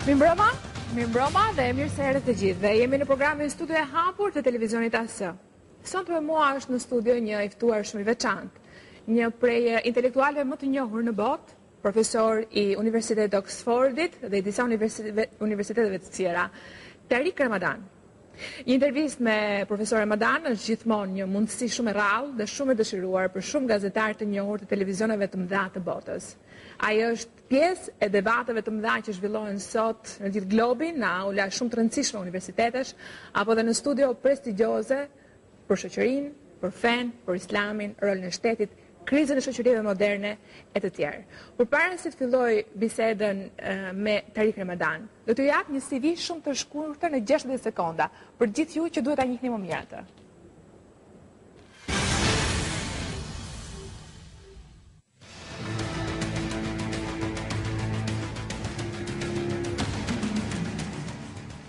Mirëmbrëma dhe mirë se erdhët të gjithë. Dhe jemi në programin Studio e Hapur të televizionit AS. Sonte me mua është në studio një i ftuar shumë i veçantë, një prej intelektualëve më të njohur në botë, profesor i Universitetit të Oxfordit dhe i disa universiteteve të tjera, Tarik Ramadan. Një intervistë me profesor Ramadan është gjithmonë një mundësi shumë e rrallë dhe shumë e dëshiruar për shumë gazetarë të njohur të televizioneve të mëdha të botës. Ai është pjesë e debateve të mëdha që zhvillohen sot në gjithë globin, në aula shumë të rëndësishme universitetesh, apo dhe në studio prestigjioze për shoqërinë, për fen, për islamin, rolin e shtetit, krizën e shoqërive moderne e të tjerë. Përpara se të filloj bisedën me Tarik Ramadan, do t'ju jap një CV shumë të shkurtër në 60 sekonda, për gjithë ju që duhet ta njihni më mirë atë.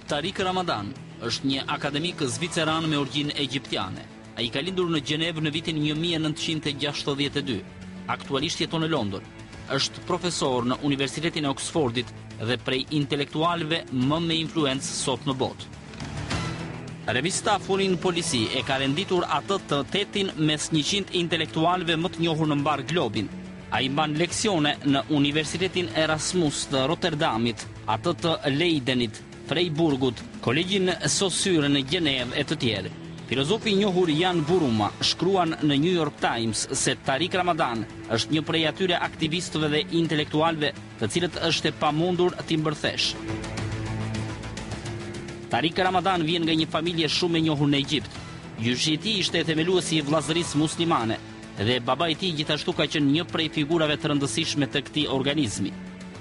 Tarik Ramadan është një akademik zviceran me origjinë egjiptiane. Ai ka lindur në Gjenevë në vitin 1962. Aktualisht jeton në London. Është profesor në Universitetin e Oxfordit dhe prej intelektualëve më me influencë sot në botë. Revista Foreign Policy e ka renditur atë të tetin mes 100 intelektualëve më të njohur në mbar globin. Ai mban leksione në Universitetin Erasmus të Rotterdamit, atë të Leidenit, Freiburgut, Kolegjin Saussure në Gjenevë e të tjerë. Filozofi i njohur Jan Buruma shkruan në New York Times se Tarik Ramadan është një prej atyre aktivistëve dhe intelektualëve të cilët është e pamundur t'i mbërthesh. Tarik Ramadan vjen nga një familje shumë e njohur në Egjipt. Gjyshi i tij ishte themeluesi i vllazërisë muslimane dhe baba i tij gjithashtu ka qenë një prej figurave të rëndësishme të këtij organizmi.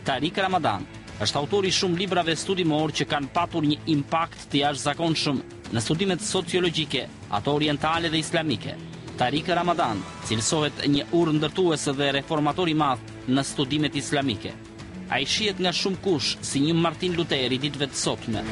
Tarik Ramadan është autor i shumë librave studimor që kanë patur një impakt të jashtëzakonshëm në studimet sociologjike, ato orientale dhe islamike. Tarik Ramadan cilësohet një urë ndërtues dhe reformator i madh në studimet islamike. Ai shihet nga shumë kush si një Martin Luther i ditëve të sotme.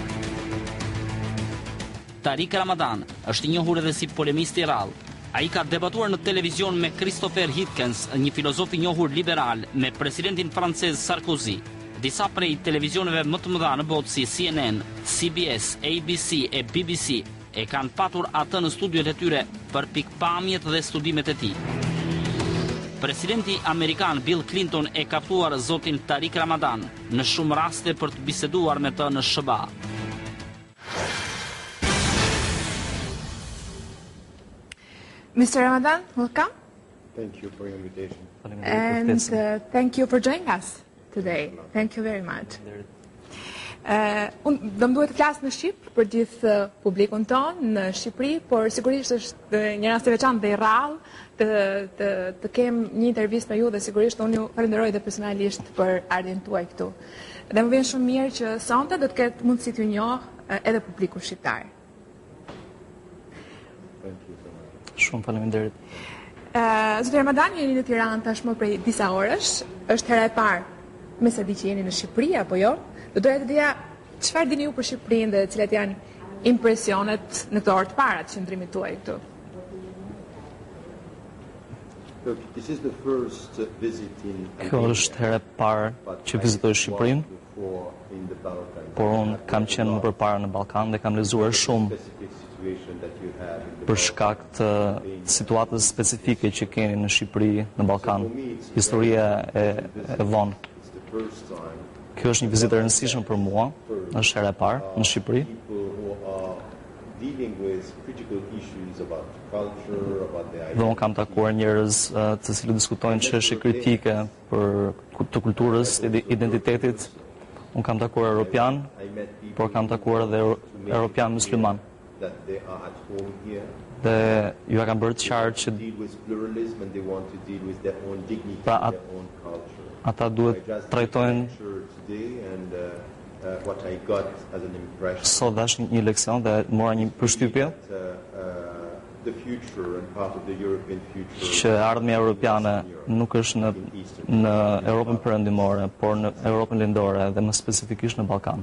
Tarik Ramadan është i njohur edhe si polemist i rrallë. Ai ka debatuar në televizion me Christopher Hitchens, një filozof i njohur liberal, me presidentin francez Sarkozy. Disa prej televizioneve më të mëdha në botë si CNN, CBS, ABC e BBC e kanë patur atë në studiot e tyre për pikpamjet dhe studimet e tij. Presidenti amerikan Bill Clinton e ka ftuar zotin Tarik Ramadan në shumë raste për të biseduar me të në SBA. Mr. Ramadan, welcome. Thank you for your invitation. And thank you for joining us today. Thank you very much. Unë do më duhet të flas në Shqip për gjithë publikun tonë në Shqipëri, por sigurisht është një rast i veçantë dhe i rrallë të kem një intervistë me ju dhe sigurisht unë ju falenderoj dhe personalisht për ardhjen tuaj këtu. Dhe më vjen shumë mirë që sonte do të ketë mundësi t'ju njoh edhe publiku shqiptar. Shumë faleminderit. Zoti Ramadan, jeni në Tiranë tashmë prej disa orësh, është hera e parë, me sa di që jeni në Shqipëri apo jo? Do doja të dija çfarë dini ju për Shqipërinë dhe cilat janë impresionet në këto orë të para të qëndrimit tuaj këtu. Look, this is the first visit in Kjo është hera e parë që vizitoj Shqipërinë, por unë kam qenë më përpara në Ballkan dhe kam lexuar shumë për shkak të situatës specifike që keni në Shqipëri, në Ballkan, historia e vonë. Kjo është një vizitë e rëndësishme për mua, është hera e parë në Shqipëri. Dhe unë kam takuar njerëz të cilët diskutojnë çështje kritike të kulturës, identitetit. Unë kam takuar europian, por kam takuar edhe europian musliman. Dhe ju kam bërë të qartë që pra ata duhet trajtojnë sot dhe është një leksion dhe mora një përshtypje që ardhmja europiane nuk është në Europën perëndimore, por në Europën lindore dhe më specifikisht në Ballkan.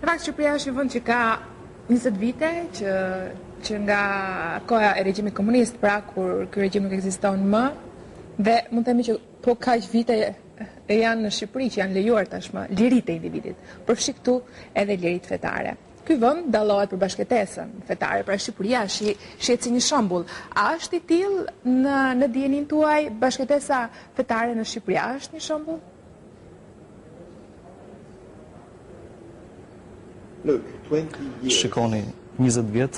Në fakt Shqipëria është një vend që ka 20 vite që nga koha e regjimit komunist, pra kur ky regjim nuk ekziston më, dhe mund të themi që po kaq vite janë në Shqipëri që janë lejuar tashmë liritë e individit, përfshi këtu edhe liritë fetare. Ky vend dallohet për bashkëtesën fetare, pra Shqipëria shihet si një shembull. A është i tillë në dijenin tuaj bashkëtesa fetare në Shqipëri? A është një shembull? Shikoni, 20 vjet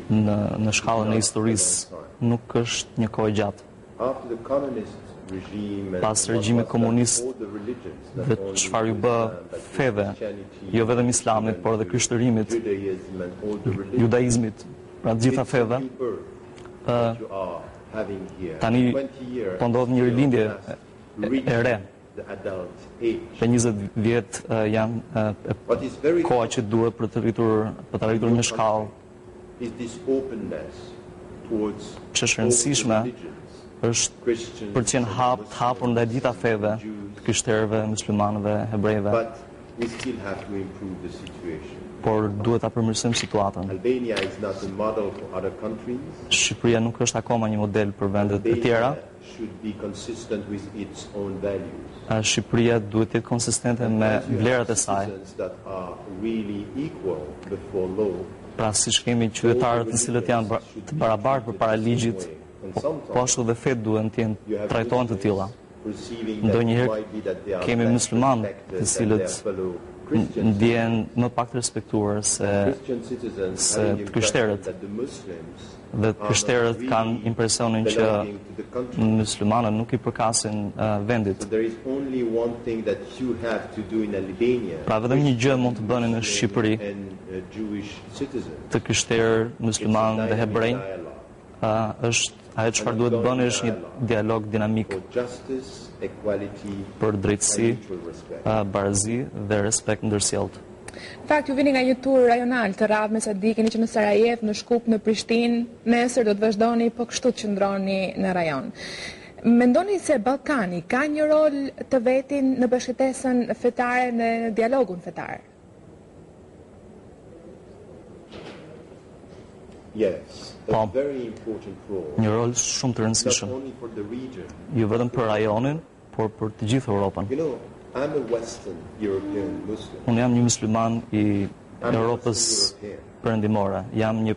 në shkallën e historisë nuk është një kohë gjatë. Pas regjimit komunist dhe çfarë ju bë feve, jo vetëm islamit, por edhe krishterrimit, judaizmit, pra të gjitha feve, tani po ndodh një rilindje e re. Për 20 vjet janë koha që duhet për të rritur një shkallë që është rëndësishme është për të qenë hapur ndaj gjitha feve, krishterëve, muslimanëve, hebrejve. Por duhet ta përmirësojmë situatën. Shqipëria nuk është akoma një model për vendet e tjera. Shqipëria duhet të jetë konsistente me vlerat e saj. Pra siç kemi qytetarët të cilët janë të barabartë përpara ligjit, po ashtu dhe fet duhen të jenë trajtohen të tilla. Ndonjëherë kemi muslimanë të cilët ndjehen më pak të respektuar se krishterët. Dhe krishterët kanë impresionin që muslimanët nuk i përkasin vendit. Pra vetëm një gjë mund të bëni në Shqipëri të krishterë, muslimanë dhe hebrej, është ajo çfarë duhet bëni është një dialog dinamik për drejtësi, barazi dhe respekt ndërsjellët. Në fakt, ju vini nga një tur rajonal të radhë me Sadik, keni që në Sarajev, në Shkup, në Prishtinë, nesër do të vazhdoni, po kështu të qëndroni në rajon. Mendoni se Ballkani ka një rol të vetin në bashkëtesën fetare, në dialogun fetar? Po, një rol shumë të rëndësishëm. Jo vetëm për rajonin, por për të gjithë Europën. Unë jam një musliman i Europës perëndimore. Jam një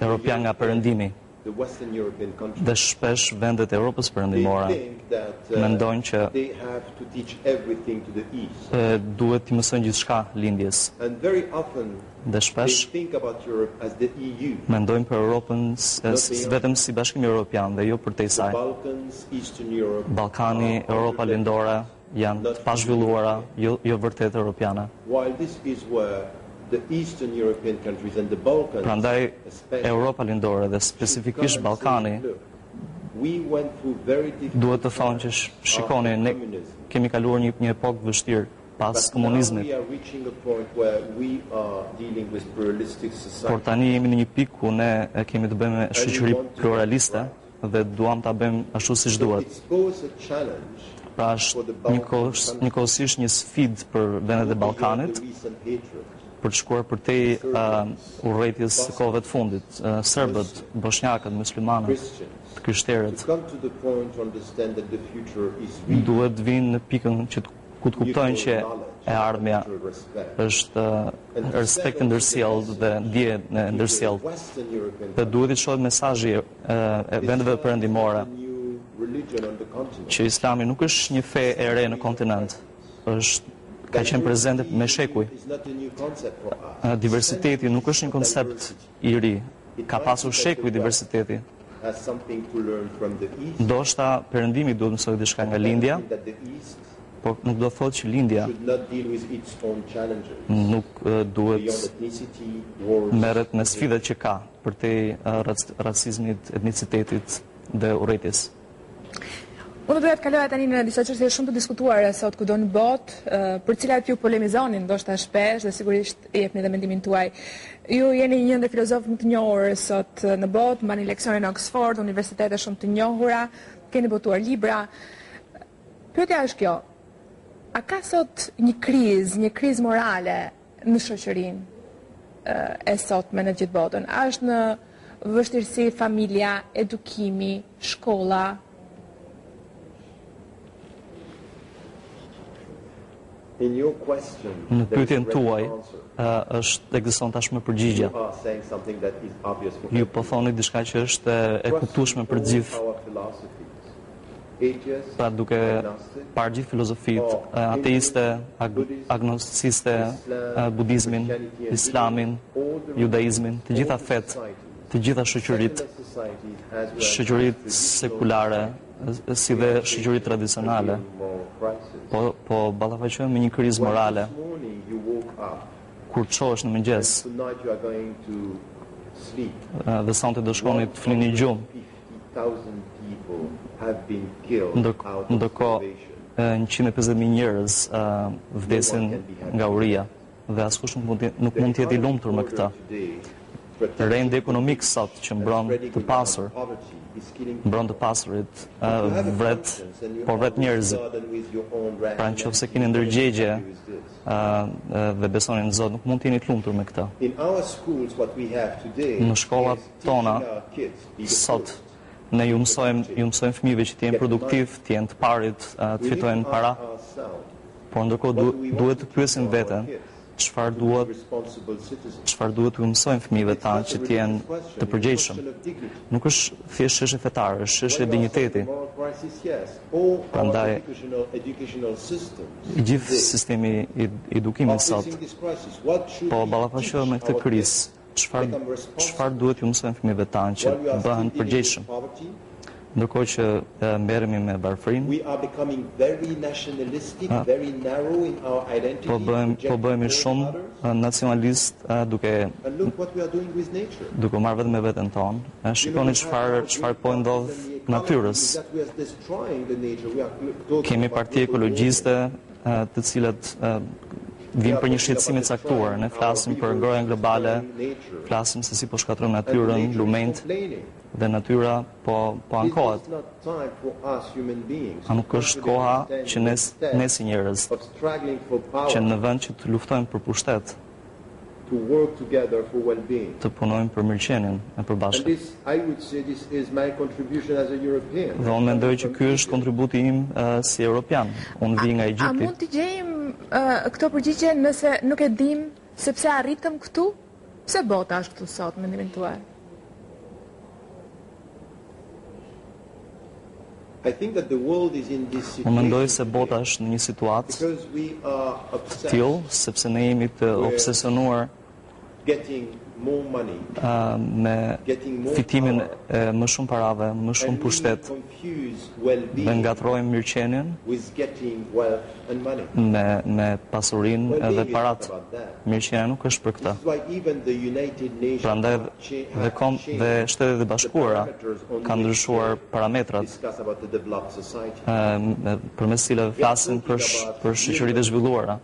europian nga perëndimi. Dhe shpesh vendet e Europës perëndimore mendojnë që duhet t'i mësojnë gjithçka lindjes. Dhe shpesh mendojnë për Europën vetëm si Bashkimi Evropian dhe jo përtej saj. Ballkani, Europa lindore janë të pazhvilluara, jo vërtet europiane. Prandaj Europa lindore dhe specifikisht Ballkani duhet të thonë që shikoni, ne kemi kaluar një epokë vështirë pas komunizmit. Por tani jemi në një pikë ku ne kemi të bëjmë me shoqëri pluraliste dhe duam ta bëjmë ashtu siç duhet. Pra është njëkohësisht një sfidë për vendet e Ballkanit për të shkuar përtej urrëties së kohëve të fundit. Serbët, bosnjakët, muslimanët, krishterët duhet vinë në pikën që ku të kuptojnë që e ardhmja është respekt e ndërsjellët dhe ndjenja e ndërsjellët. Dhe duhet të shohet mesazhi e vendeve perëndimore që Islami nuk është një fe e re në kontinent, ka qenë prezente me shekuj. Diversiteti nuk është një koncept i ri, ka pasur shekuj diversiteti. Ndoshta perëndimi duhet mësoj diçka nga lindja, por nuk do thotë që lindja nuk duhet merret me sfidat që ka përtej racizmit, etnicitetit dhe urrëties. Unë doja të kaloja tani në disa çështje shumë të diskutuara sot kudo në botë, për cilat ju polemizoni ndoshta shpesh dhe sigurisht jepni edhe mendimin tuaj. Ju jeni një ndër filozofët më të njohur sot në botë, mbani leksione në Oxford, universitete shumë të njohura, keni botuar libra. Pyetja është kjo: a ka sot një krizë morale në shoqërinë e sotme në gjithë botën? A është në vështirësi familja, edukimi, shkolla? Në pyetjen tuaj ekziston tashmë përgjigje. Ju po thoni diçka që është e kuptueshme për gjithë. Pra duke parë gjithë filozofit, ateiste, agnosticiste, budizmin, islamin, judaizmin, të gjitha fetë, të gjitha shoqëritë sekulare, si dhe shoqëritë tradicionale, po ballafaqohen me një krizë morale. Kur çohesh në mëngjes dhe sonte do shkoni të flini gjumë, ndërkohë 150.000 njerëz vdesin nga uria dhe askush nuk mund të jetë i lumtur me këtë. Rendi ekonomik sot që mbron të pasurit, vret njerëzit. Pra nëse keni ndërgjegje dhe besoni në Zot, nuk mund të jeni të lumtur me këtë. Në shkollat tona sot ne ju mësojmë fëmijëve që të jenë produktiv, të jenë të parit, të fitojnë para, por ndërkohë duhet të pyesim veten çfarë duhet të mësojmë fëmijëve tanë që të jenë të përgjegjshëm. Nuk është thjesht çështje fetare, është çështje dinjiteti. Prandaj gjithë sistemi i edukimit sot po ballafaqohet me këtë krizë. Çfarë duhet ju mësojmë fëmijëve tanë që bëhen përgjegjshëm? Ndërkohë që merremi me varfërinë, po bëhemi shumë nacionalist duke marrë vetëm me veten tonë. Shikoni çfarë po ndodh natyrës. Kemi parti ekologjiste të cilat vim për një shqetësim të caktuar. Ne flasim për ngrohen globale, flasim se si po shkatrojmë natyrën, lumenjt, dhe natyra po ankohet. A nuk është koha që ne si njerëz, që në vend që të luftojmë për pushtet, të punojmë për mirëqenien e përbashkët. Dhe unë mendoj që ky është kontributi im si europian. Unë vi nga Egjipti. A mund të gjejmë këto përgjigje nëse nuk e dim sepse arritëm këtu? Pse bota është këtu sot, mendimin tuaj? Unë mendoj se bota është në një situatë të tillë, sepse ne jemi të obsesionuar me fitimin e më shumë parave, më shumë pushtet, dhe ngatrojmë mirëqenien me pasurinë dhe parat. Mirëqenia nuk është për këtë. Prandaj dhe Shtetet e Bashkuara kanë ndryshuar parametrat përmes cilave flasin për shoqëritë e zhvilluara.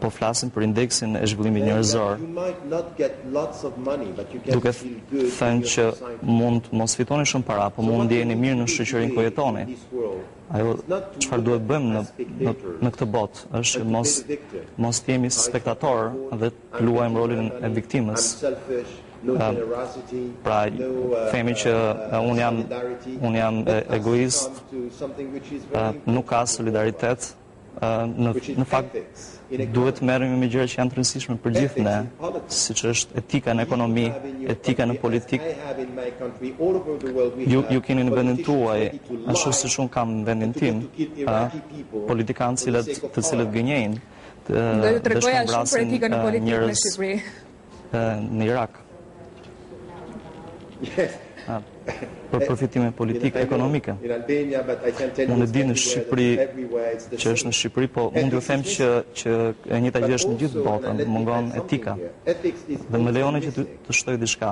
Po flasim për indeksin e zhvillimit njerëzor, duke thënë që mund mos fitoni shumë para, po mund ndjeni mirë në shoqërinë ku jetoni. Ajo çfarë duhet bëjmë në këtë botë është mos të jemi spektator dhe të luajmë rolin e viktimës. Pra themi që unë jam egoist, nuk ka solidaritet. Në fakt duhet merremi me gjëra që janë të rëndësishme për gjithë ne, siç është etika në ekonomi, etika në politikë. Ju keni në vendin tuaj, ashtu siç unë kam në vendin tim, politikanë të cilët gënjejnë dhe shpërndasin njerëz në Irak. Për përfitime politike, ekonomike. Unë e di në Shqipëri, që është në Shqipëri, po mund t'ju them që e njëjta gjë është në gjithë botën, mungon etika. Dhe më lejoni që të shtoj diçka.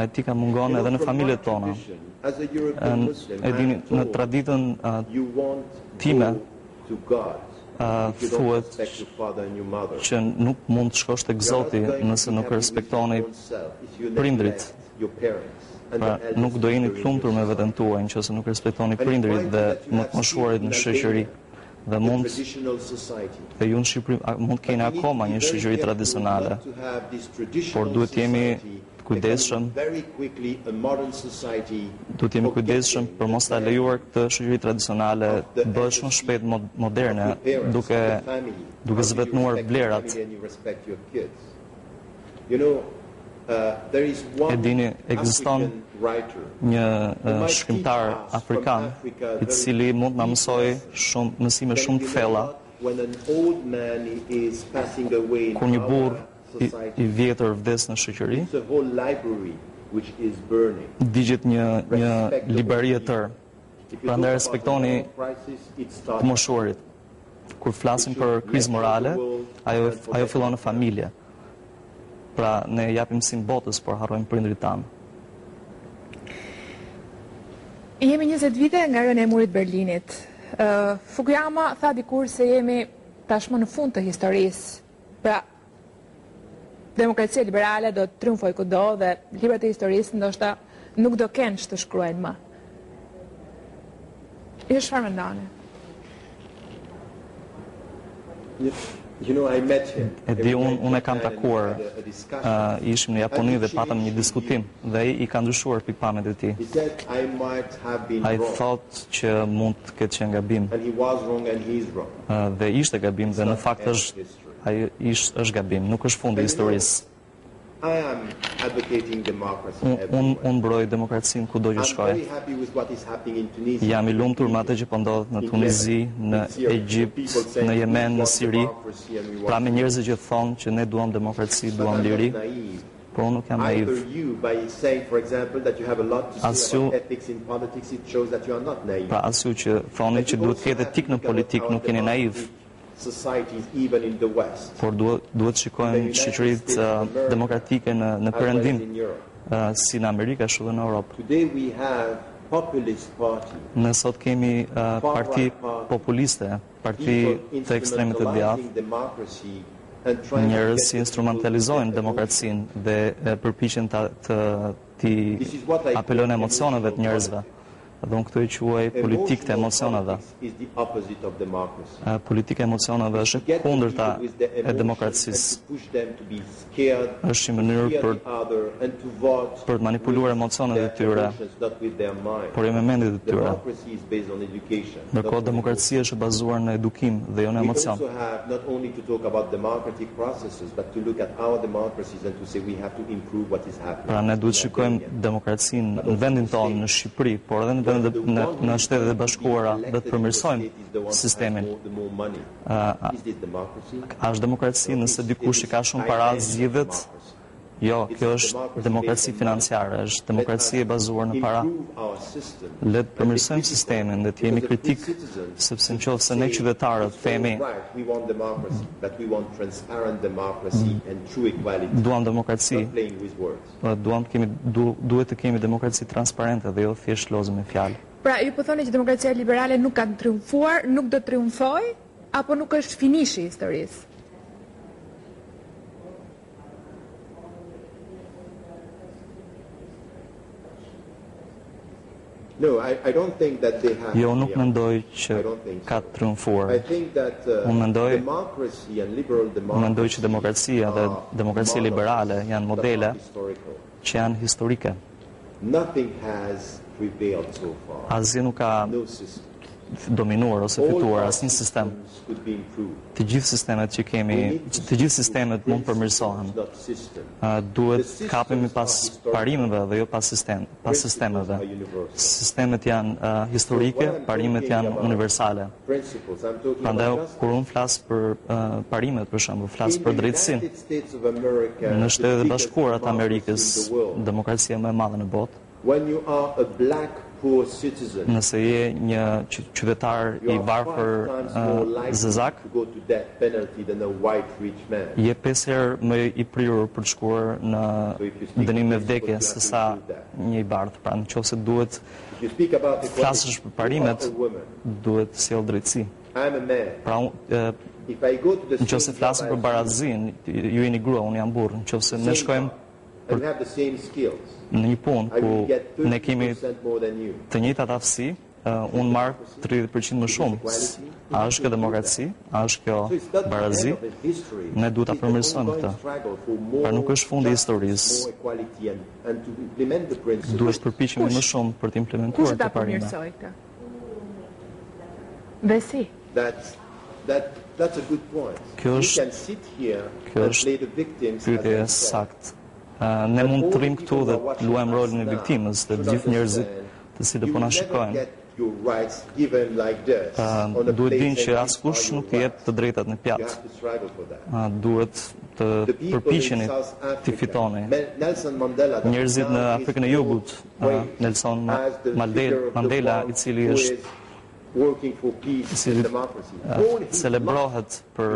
Etika mungon edhe në familjet tona. E dini, në traditën time, thuhet që nuk mund të shkosh tek Zoti nëse nuk respektoni prindrit. Pra, nuk do jeni të lumtur me veten tuaj nëse nuk respektoni prindrit dhe më të moshuarit në shoqëri. Dhe dhe ju në Shqipëri mund të keni akoma një shoqëri tradicionale, por duhet jemi të kujdesshëm, për mos ta lejuar këtë shoqëri tradicionale të bëhet shumë shpejt moderne, duke zvetnuar vlerat. E dini, ekziston një shkrimtar afrikan i cili mund na mësoj mësime shumë të thella. Kur një burr i vjetër vdes në shoqëri, digjet një liberi e tërë. Prandaj respektoni të moshuarit. Kur flasim për krizë morale, ajo fillon në familje. Pra, ne japim sim botës, por harrojmë prindrit tanë. Jemi 20 vite nga rënia e murit Berlinit. Fukuyama tha dikur se jemi tashmë në fund të historisë. Pra, demokracia liberale do të triumfojë kudo dhe librat e historisë ndoshta nuk do kenë që të shkruajnë më. Çfarë mendoni? E di, unë e kam takuar, ishim në Japoni dhe patëm një diskutim dhe i ka ndryshuar pikpamjet e tij. Ai thotë që mund të ketë qenë gabim. Dhe ishte gabim dhe në fakt është gabim, nuk është fundi i historisë. Unë mbroj demokracinë kudo që shkoj. Jam i lumtur me atë që po ndodhet në Tunizi, në Egjipt, në Yemen, në Siri. Pra me njerëzit që thonë që ne duam demokraci, duam liri, por unë nuk jam naiv. As ju që thoni që duhet ketë etik në politikë, nuk jeni naiv. Por duhet shikojmë shoqëritë demokratike në perëndim, si në Amerikë ashtu dhe në Europë. Ne sot kemi parti populiste, parti të ekstremit të djathtë, njerëz që instrumentalizojnë demokracinë dhe përpiqen të apelojnë emocioneve të njerëzve. Dhe unë këtu e quaj politikë të emocioneve. Politika e emocioneve është kundërta e demokracisë. Është një mënyrë për të manipuluar emocionet e tyre, por jo me mendjet e tyre. Ndërkohë demokracia është bazuar në edukim dhe jo në emocion. Pra ne duhet shikojmë demokracinë në vendin tonë në Shqipëri, por edhe në Shtetet e Bashkuara dhe të përmirësojmë sistemin. A është demokraci nëse dikush i ka shumë para zgjidhet? Jo, kjo është demokraci financiare, është demokraci e bazuar në para. Le të përmirësojmë sistemin dhe të jemi kritik, sepse nëse ne qytetarët themi duam demokraci, duhet të kemi demokraci transparente dhe jo thjesht lozëm me fjalë. Pra, ju po thoni që demokracia liberale nuk ka triumfuar, nuk do të triumfojë, apo nuk është finishi i historisë? Jo, nuk mendoj që ka triumfuar. Unë mendoj që demokracia dhe demokracia liberale janë modele që janë historike. Asgjë nuk ka dominuar ose fituar asnjë sistem. Të gjithë sistemet mund përmirësohen. Duhet kapemi pas parimeve dhe jo pas sistemeve. Sistemet janë historike, parimet janë universale. Prandaj kur unë flas për parimet, për shembull, flas për drejtësinë. Në Shtetet e Bashkuara të Amerikës, demokracia më e madhe në botë, nëse je një qytetar i varfër zezak, je 5 herë më i prirur për të shkuar në dënim me vdekje se sa një i bardhë. Pra nëse duhet flasësh për parimet, duhet sjell drejtësi. Pra nëse flasim për barazinë, ju jeni grua, unë jam burr, nëse ne shkojmë në një punë ku ne kemi të njëjtat aftësi, unë marr 30% më shumë. A është kjo demokraci? A është kjo barazi? Ne duhet ta përmirësojmë këtë. Pra nuk është fundi i historisë. Duhet të përpiqemi më shumë për të implementuar Kush ta këtë parime. përmirësoj këtë? Dhe si? That's a good point. Kjo është pyetje e saktë. Ne mund të rrim këtu dhe të luajmë rolin e viktimës dhe të gjithë njerëzit të cilët po na shikojnë. Duhet dinë që askush nuk të jep të drejtat në pjatë. Duhet të përpiqeni të fitoni. Njerëzit në Afrikën e Jugut, Nelson Mandela, i cili është celebrohet për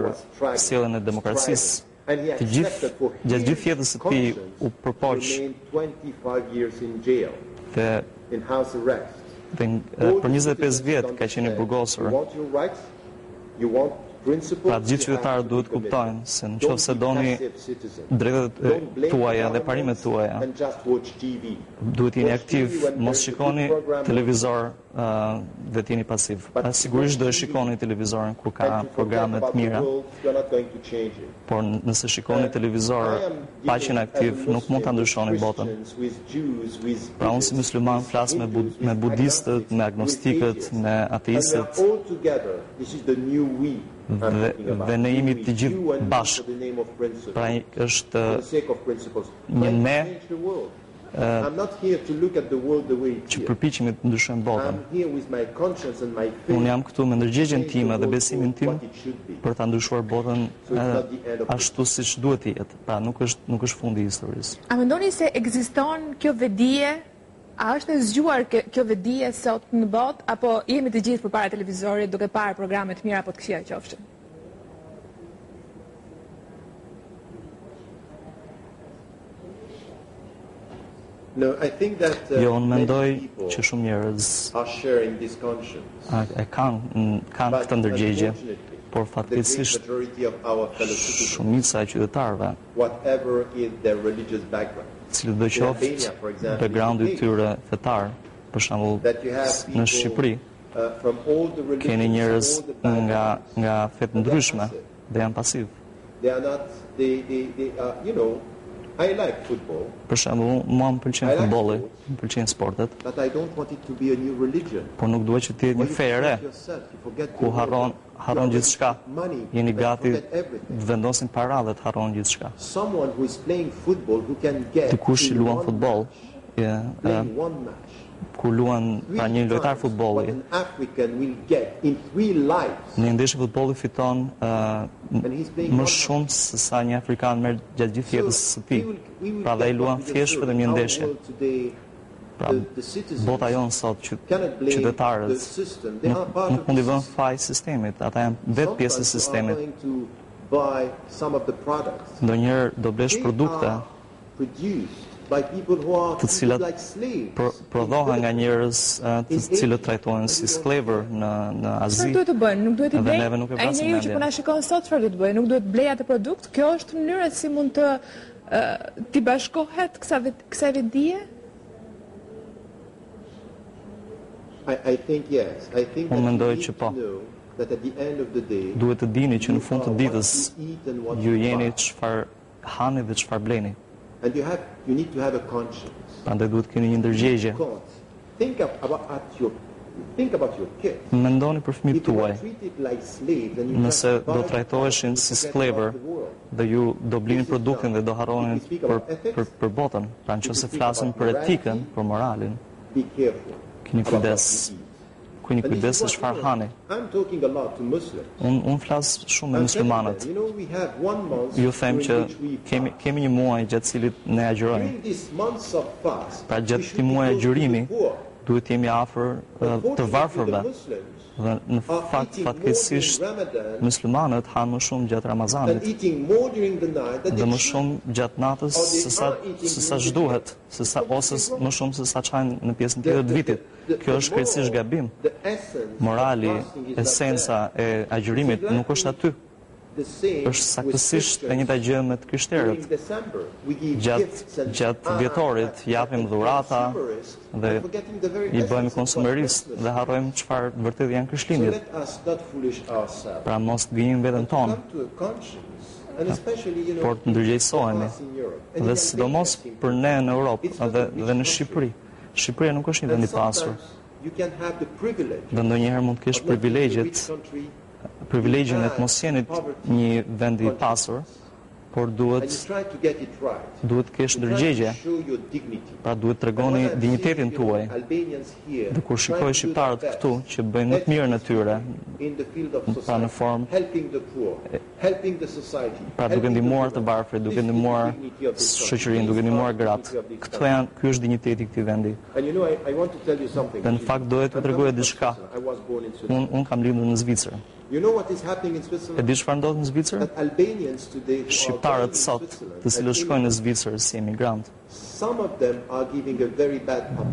sjelljen e demokracisë, gjatë gjithë jetës së tij u përpoq dhe për 25 vjet ka qenë burgosur. Pra gjithë qytetarët duhet kuptojnë se nëse doni drejtat tuaja dhe parimet tuaja, duhet jeni aktiv, mos shikoni televizor dhe t'jeni pasiv. Sigurisht do e shikoni televizorin kur ka programe të mira, por nëse shikoni televizor pa qenë aktiv, nuk mund ta ndryshoni botën. Pra unë si musliman flas me budistët, me agnostikët, me ateistët, dhe ne jemi të gjithë bashkë. Pra është një ne që përpiqemi të ndryshojmë botën. Unë jam këtu me ndërgjegjen time dhe besimin tim për ta ndryshuar botën ashtu siç duhet të jetë. Pra nuk është fundi i historisë. A mendoni se ekziston kjo vedije? A është e zgjuar kjo vedije sot në botë, apo jemi të gjithë përpara televizorit duke parë programe të mira apo të këqija qofshin? Jo, unë mendoj që shumë njerëz e kanë këtë ndërgjegje, por fatkeqësisht shumica e qytetarëve, cilët do qoftë backgroundi i tyre fetar, për shembull në Shqipëri, keni njerëz nga fetë ndryshme dhe janë pasiv. Për shembull, mua më pëlqen futbolli, më pëlqen sportet, por nuk duhet që të jetë një fere ku harron gjithçka. Jeni gati të vendosin para dhe të harron gjithçka. Dikush që luan futboll, kur luan pra një lojtar futbolli, në ndeshje futbolli fiton më shumë se sa një afrikan merr gjatë gjithë jetës së tij. Pra dhe ai luan thjesht vetëm një ndeshje. Pra bota jonë sot, qytetarët nuk mund i vënë faj sistemit, ata janë vetë pjesë e sistemit. Ndonjëherë do blesh produkte të cilat prodhohen nga njerëz të cilët trajtohen si sklever në Azi. Çfarë duhet të bëjnë? Nuk duhet të blejë. Ai njeriu që po na shikon sot çfarë duhet të bëjë? Nuk duhet të blejë atë produkt. Kjo është mënyra si mund të t'i bashkohet kësaj vedije? Unë mendoj që po. Duhet të dini që në fund të ditës ju jeni çfarë hani dhe çfarë bleni. Prandaj duhet keni një ndërgjegje. Mendoni për fëmijët tuaj. Nëse do trajtoheshin si sklever dhe ju do blini produktin dhe do harronin për botën, pra nëse flasim për etikën, për moralin, keni kujdes. Keni kujdes se çfarë hani. Unë flas shumë me muslimanët. Ju them që kemi një muaj gjatë cilit ne agjërojmë. Pra gjatë këtij muaji agjërimi duhet jemi afër të varfërve. Dhe në fakt fatkeqësisht muslimanët hanë më shumë gjatë Ramazanit dhe më shumë gjatë natës se sa ç'duhet, ose më shumë se sa çajnë në pjesën tjetër të vitit. Kjo është krejtësisht gabim. Morali, esenca e agjërimit nuk është aty. është saktësisht e njëjta gjë me të krishterët. Gjatë vjetorit japim dhurata dhe i bëjmë konsumerist dhe harrojmë çfarë vërtet janë Krishtlindjet. Pra mos gënjim veten tonë, por të ndërgjegjësohemi. Dhe sidomos për ne në Europë dhe në Shqipëri. Shqipëria nuk është një vend i pasur. Dhe ndonjëherë mund të kesh privilegjin e të mos jeni një vend i pasur, por duhet kesh ndërgjegje. Pra duhet tregoni dinjitetin tuaj. Dhe kur shikoj shqiptarët këtu që bëjnë më të mirën e tyre, pra në formë, pra duke ndihmuar të varfrit, duke ndihmuar shoqërinë, duke ndihmuar gratë, ky është dinjiteti i këtij vendi. Dhe në fakt doja t'ju tregoj diçka. Unë kam lindur në Zvicër. E di çfarë ndodh në Zvicër? Shqiptarët sot, të cilët shkojnë në Zvicër si emigrantë,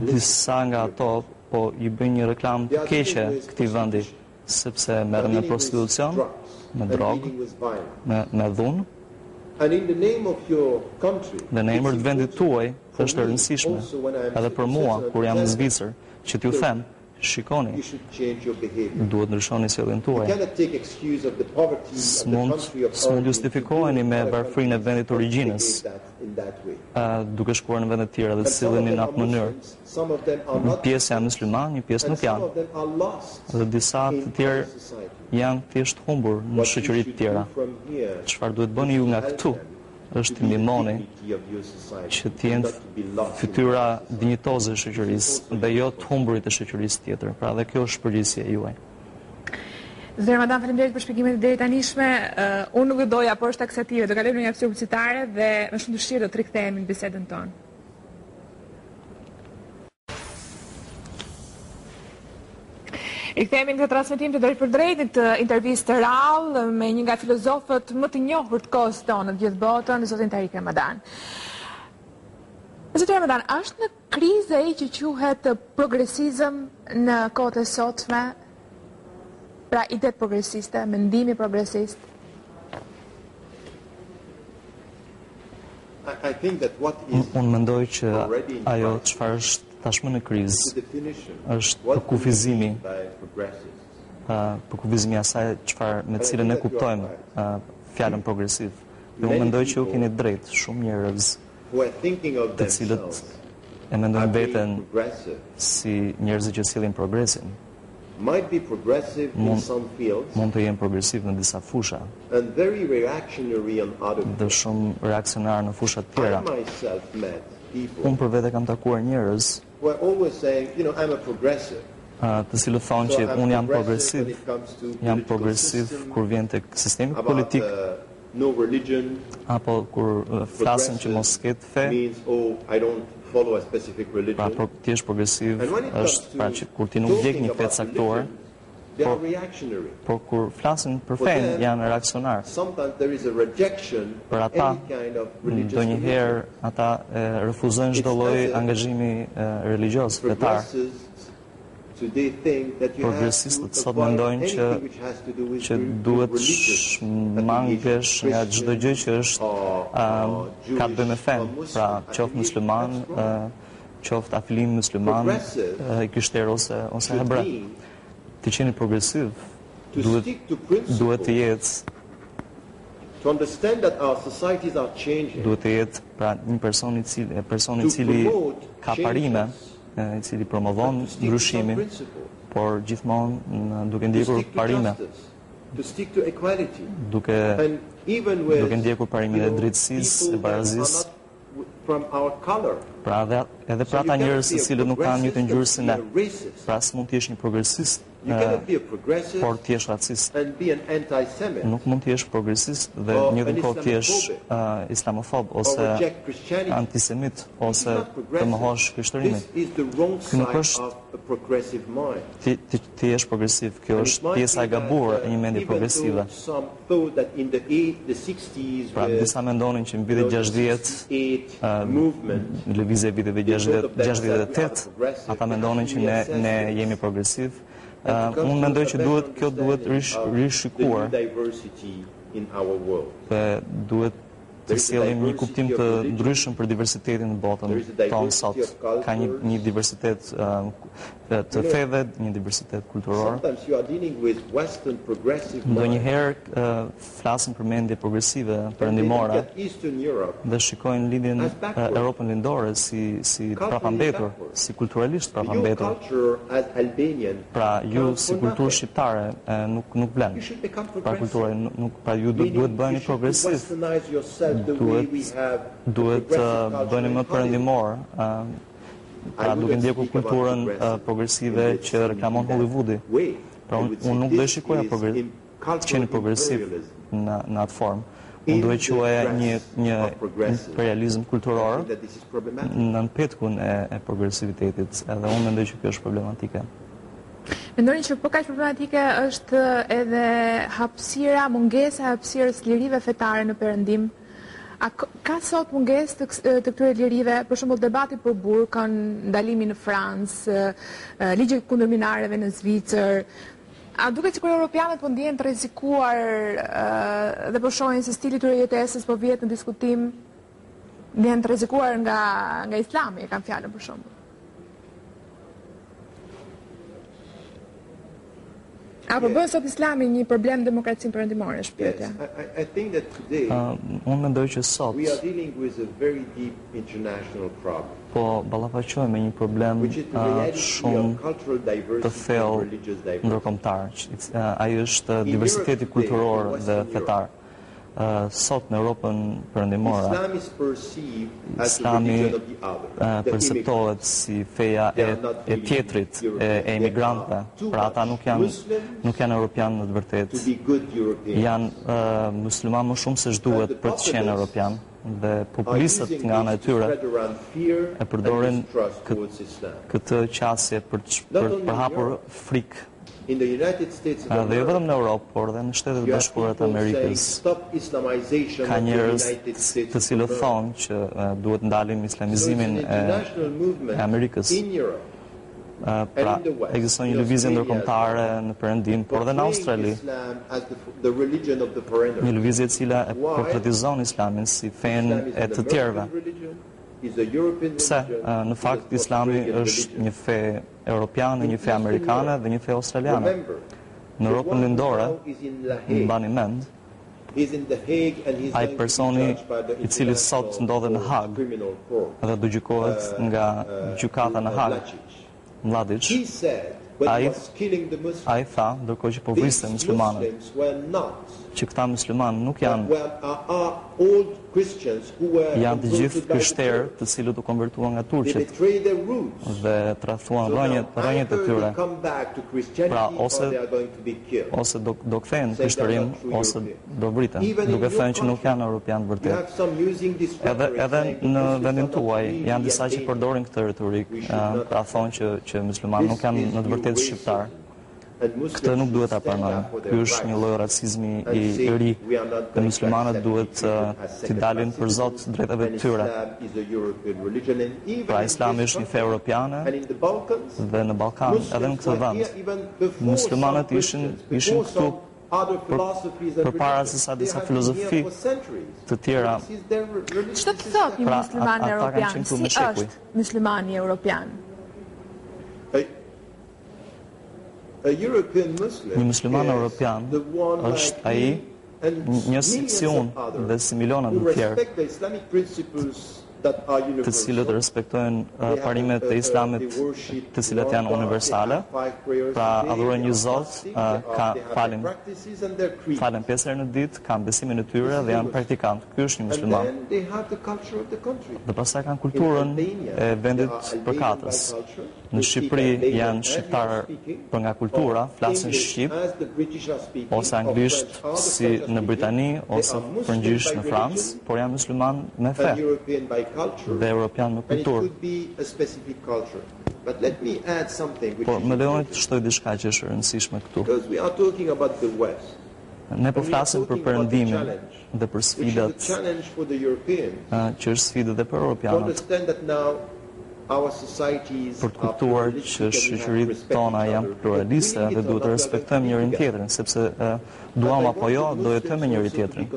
disa nga ato po i bëjnë një reklam të keqe këtij vendi, sepse merren me prostitucion, me drogë, me dhunë. Dhe në emër të vendit tuaj është e rëndësishme, edhe për mua kur jam në Zvicër, që t'ju them, shikoni, duhet ndryshoni sjelljen tuaj. S'mund justifikoheni me varfrinë e vendit të origjinës, duke shkuar në vende të tjera dhe silleni në atë mënyrë. Një pjesë janë musliman, një pjesë nuk janë. Dhe disa të tjerë janë thjesht humbur në shoqëri të tjera. Çfarë duhet bëni ju nga këtu? Është të ndihmoni që të jenë fytyra dinjitoze e shoqërisë dhe jo të humburit e shoqërisë tjetër. Pra dhe kjo është përgjegjësia juaj. Zoti Ramadan, faleminderit për shpjegimet deri tanishme. Unë nuk do doja, por është taksative. Do kalojmë në një aksion publicitare dhe me shumë dëshirë do të rikthehemi në bisedën tonë. Rikthehemi në këtë transmetim të drejt për drejt të intervistë të rrallë me një nga filozofët më të njohur të kohës tonë në gjithë botën, zotin Tarik Ramadan. Zoti Ramadan, është në krizë ai që quhet progresizëm në kohët e sotme? Pra idetë progresiste, mendimi progresist? Unë mendoj që ajo çfarë është tashmë në krizë është përkufizimi asaj çfarë me cilën ne kuptojmë fjalën progresiv. Dhe unë mendoj që ju keni drejt, shumë njerëz të cilët e mendojnë veten si njerëz që sillin progresin. Mund të jenë progresiv në disa fusha dhe shumë reaksionar në fusha të tjera. Unë për vete kam takuar njerëz të cilët thonë që unë jam progresiv kur vjen tek sistemi politik, apo kur flasin që mos ketë fe. Pra ti je progresiv është pra që kur ti nuk ndjek një fe caktuar, por kur flasin për fen janë reaksionar. Për ata, ndonjëherë ata refuzojnë çdo lloj angazhimi religjios, fetar. Progresistët sot mendojnë që duhet shmangesh nga çdo gjë që është ka të bëjë me fen, pra qoftë musliman, qoftë afilim musliman, krishter ose hebre. Të qeni progresiv duhet të jetë pra një person i cili ka parime, i cili promovon ndryshimin, por gjithmonë duke ndjekur parime, duke ndjekur parimin e drejtësisë, e barazisë. Pra edhe për ata njerëz të cilët nuk kanë njëjtën ngjyrë si ne, pra s'mund të jesh një progresist, por të jesh racist. Nuk mund të jesh progresist dhe në njëjtën kohë të jesh islamofob ose antisemit ose të mohosh krishterimin. Ky nuk është ti jesh progresiv, kjo është pjesa e gabuar e një mendje progresive. Pra disa mendonin që në vitet 60, në lëvizje e viteve 68, ata mendonin që ne jemi progresiv. Unë mendoj që kjo duhet rishikuar in our world. Dhe duhet të sjellim një kuptim të ndryshëm për diversitetin në botën tonë sot. Ka një diversitet të feve, një diversitet kulturor. Sometimes you are dealing with Western progressive minds. Ndonjëherë flasin për mendje progresive, perëndimore, Eastern Europe dhe shikojnë lidhjen Europën lindore si prapambetur, si kulturalisht your prapambetur. culture as Albanian. Pra ju si kulturë shqiptare nuk blen. You should become Pra kultura pra ju duhet bëheni progresiv. Westernize yourself the way we have Duhet bëheni më perëndimor, pra duke ndjekur kulturën progresive që reklamon Hollywoodi. Pra unë nuk do e shikoja të qeni progresiv në atë formë. Unë do e quaja një imperializm kulturor në petkun e progresivitetit, edhe unë mendoj që kjo është problematike. Mendoni që po kaq problematike është edhe mungesa e hapësirës lirive fetare në perëndim? A ka sot mungesë të këtyre lirive, për shembull debati për burkën, ndalimi në Francë, ligje kundër minareve në Zvicër? A duket sikur europianët po ndjehen të rrezikuar dhe po shohin se stili i tyre jetesës po vihet në diskutim, ndjehen të rrezikuar nga Islami, e kam fjalën për shembull? Apo bën sot Islami një problem demokracinë perëndimore, është pyetja. I think that today Unë mendoj që sot we are dealing with a very deep international problem. po ballafaqohemi me një problem Which is the reality shumë of cultural të diversity and thellë religious diversity. ndërkombëtar. Ai është diversiteti kulturor dhe fetar. Sot në Europën perëndimore, Islam is perceived as the Islami religion of the other, the perceptohet si feja e tjetrit, e emigrantëve. Pra ata nuk janë europian në të to vërtetë. be good Europeans. Janë musliman më shumë se ç'duhet për të qenë europian, dhe populistët nga ana e tyre e përdorin këtë qasje për hapur frikë. In the United States of Dhe jo vetëm në America, Europë, por dhe në Shtetet you have Bashkuara të people saying Amerikës. stop Islamization Ka of the njerëz United States të of cilët America. thonë që duhet ndalim So it's islamizimin an international movement e Amerikës. in Europe. Pra, ekziston një lëvizje ndërkombëtare në Perëndim, por dhe në Australi, Islam as the religion of the foreigner. një lëvizje e cila e portretizon Islamin si fenë Islam is e an të tjerëve. American religion, is a European Pse? religion, Në fakt, Islami është një fe europiane, një fe amerikane dhe një fe australiane. Remember, Në Europën lindore, is in La Hague. mbani mend, He's in The Hague and he's ai going to be personi judged by the i cili sot International ndodhet në Hag Criminal Court. dhe do gjykohet nga gjykata në Hag, Mladic, He said when he Ai- was killing the Muslims, ai tha, ndërkohë që po vriste these muslimanët, Muslims were not që këta muslimanë nuk janë are old Christians who were janë të gjithë converted by the krishterë Turks. të cilët u konvertuan nga They turqit betrayed their roots. dhe tradhtuan So now, rrënjët e either tyre, they come back to Christianity Pra, ose- or they are going to be killed. ose do kthehen në krishtërim, ose do vriten, duke thënë që nuk janë europian You vërtet. have some using this Edhe rhetoric saying, në "This is vendin not tuaj really janë disa që a përdorin këtë retorik, pra thonë që muslimanë nuk janë në të vërtetë shqiptar. And Muslims Këtë nuk duhet ta stand pranojmë. up for Ky their është një rights lloj racizmi and i say, ri. "We are not Dhe going to muslimanët accept duhet people as t'i second dalin për classes." Zot drejtave të And tyre. Islam is a European religion, and even Pra in Islami this është një fe country, europiane and in the Balkans, dhe në Ballkan, edhe në këtë Muslims were vend. here even before Muslimanët some ishin Christians, before këtu some other philosophies and përpara religions. se sa They disa have been here filozofi for centuries. të tjera. This is their religion. Ç'do të thotë një Pra, musliman ata kanë europian? qenë këtu Si me shekuj. është muslimani europian? A European Muslim Një musliman is europian the one është like ai, me and një si millions unë of others dhe si milionat who të tjerë, respect the Islamic principles that are të universal. cilët respektojnë They have, parimet e Islamit, they worship të cilat janë one God, universale. they have 5 prayers Pra, a day, adhurojnë they një are Zot, fasting, ka they have their falin practices and their creed. falen 5 herë në ditë, kanë besimin e tyre dhe janë praktikant. Ky është një And musliman. then they have the culture of the country. Dhe pastaj kanë kulturën e vendit përkatës. Në Shqipëri janë shqiptarë për nga kultura, flasin shqip ose anglisht si në Britani ose frëngjisht në Francë, por janë musliman me fe dhe europian me kulturë. But let me add something which Por is më lejoni të shtoj diçka që është e rëndësishme këtu. because we are talking about the West. Ne po flasim për perëndimin dhe për Which is a sfidat challenge for the Europeans që është sfidë dhe për to europianët. understand that now për të kuptuar që shoqëritë tona janë pluraliste dhe duhet të respektojmë njërin tjetrin, sepse duam apo jo, do jetojmë me njëri tjetrin.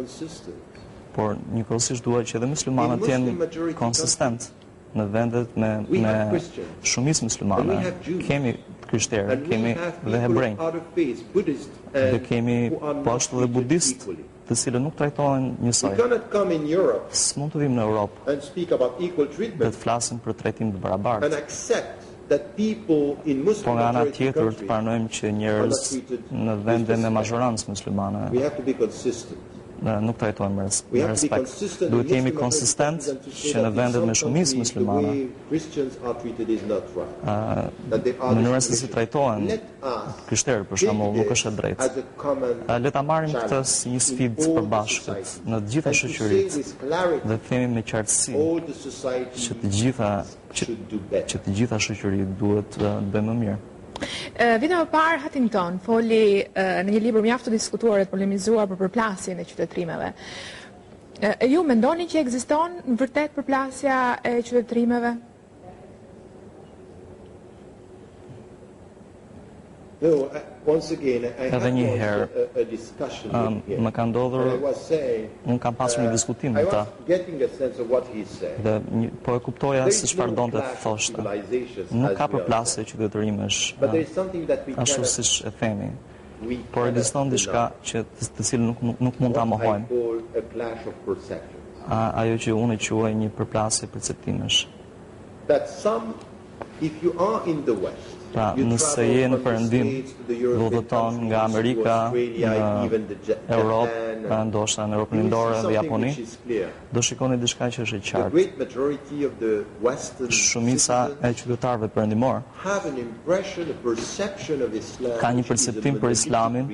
Por njëkohësisht duhet që edhe muslimanët të jenë konsistent në vendet me shumicë muslimane. Kemi krishterë, kemi dhe hebrejnë, dhe kemi po ashtu dhe budistë, të cilët nuk trajtohen njësoj. S'mund të vim në Europë dhe të flasim për trajtim të barabartë. Po nga ana tjetër të pranojmë që njerëz në vende me mazhorancë muslimane nuk trajtohen me respekt. Duhet jemi konsistent që në vendet me shumicë muslimane mënyra se si trajtohen krishterë për shembull nuk është e drejtë. Le ta marrim këtë si një sfidë të përbashkët në të gjitha shoqëritë dhe themi me qartësi që të gjitha shoqëritë duhet të bëjnë më mirë. Vite më parë Huntington foli në një libër mjaft të diskutuar dhe polemizuar për përplasjen e qytetërimeve. Ju mendoni që ekziston në vërtet përplasja e qytetërimeve? Edhe një herë, më ka ndodhur, unë kam pasur një diskutim me ta, dhe po e kuptoja se çfarë donte të thoshte. Nuk ka përplasje qytetërimesh, ashtu siç e themi, por ekziston diçka që të cilën nuk mund ta mohojmë. Ajo që unë e quaj një përplasje perceptimesh. Pra, nëse je në perëndim, do të thonë nga Amerika, në Europë, ndoshta në Europën Lindore dhe Japoni, do shikoni diçka që është e qartë. Shumica e qytetarëve perëndimor ka një perceptim për Islamin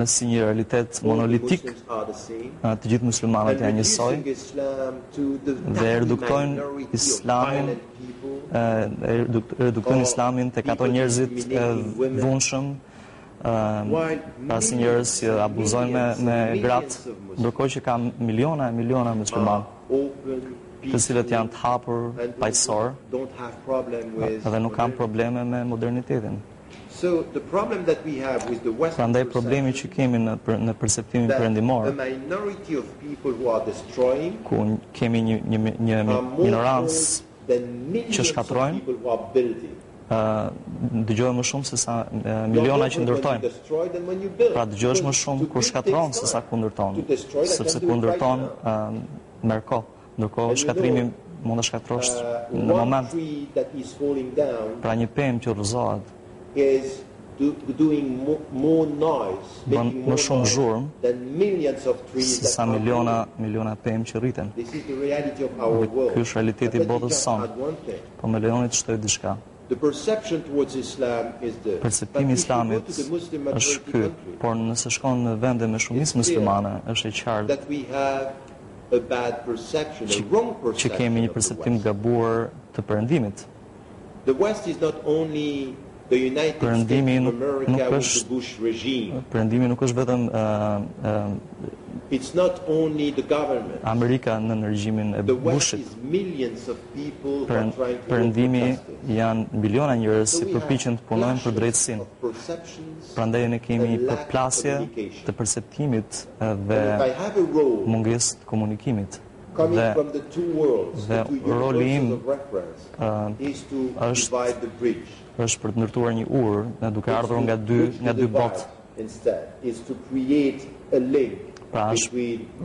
si një realitet monolitik, të gjithë muslimanët janë njësoj, dhe reduktojnë Islamin Islamin tek ato njerëzit dhunshëm, pasi njerëz që abuzojnë me gratë, ndërkohë që ka miliona muslimanë, të cilët janë të hapur paqësor dhe nuk kanë probleme me modernitetin. Prandaj problemi që kemi në perceptimin perëndimor, ku kemi një minorancë që shkatrojnë, dëgjohet më shumë se sa miliona që ndërtojnë. Pra dëgjohesh më shumë kur shkatron se sa kur ndërton, sepse kur ndërton merr kohë, ndërkohë shkatrimi mund ta shkatrosh në moment. Pra një pemë që rrëzohet bën më shumë zhurmë se sa miliona pemë që rriten. Ky është realiteti i botës sonë. Po me lejoni të shtoj diçka. Perceptimi i Islamit është ky, por nëse shkon në vende me shumicë muslimane, është e qartë që kemi një perceptim gabuar të perëndimit. Perëndimi nuk është vetëm Amerika në regjimin e Bushit. Perëndimi janë miliona njerëz që përpiqen të punojnë për drejtësinë. Prandaj ne kemi një përplasje të perceptimit dhe mungesë të komunikimit. Dhe roli im është për të ndërtuar një urë duke ardhur nga dy botë. Pra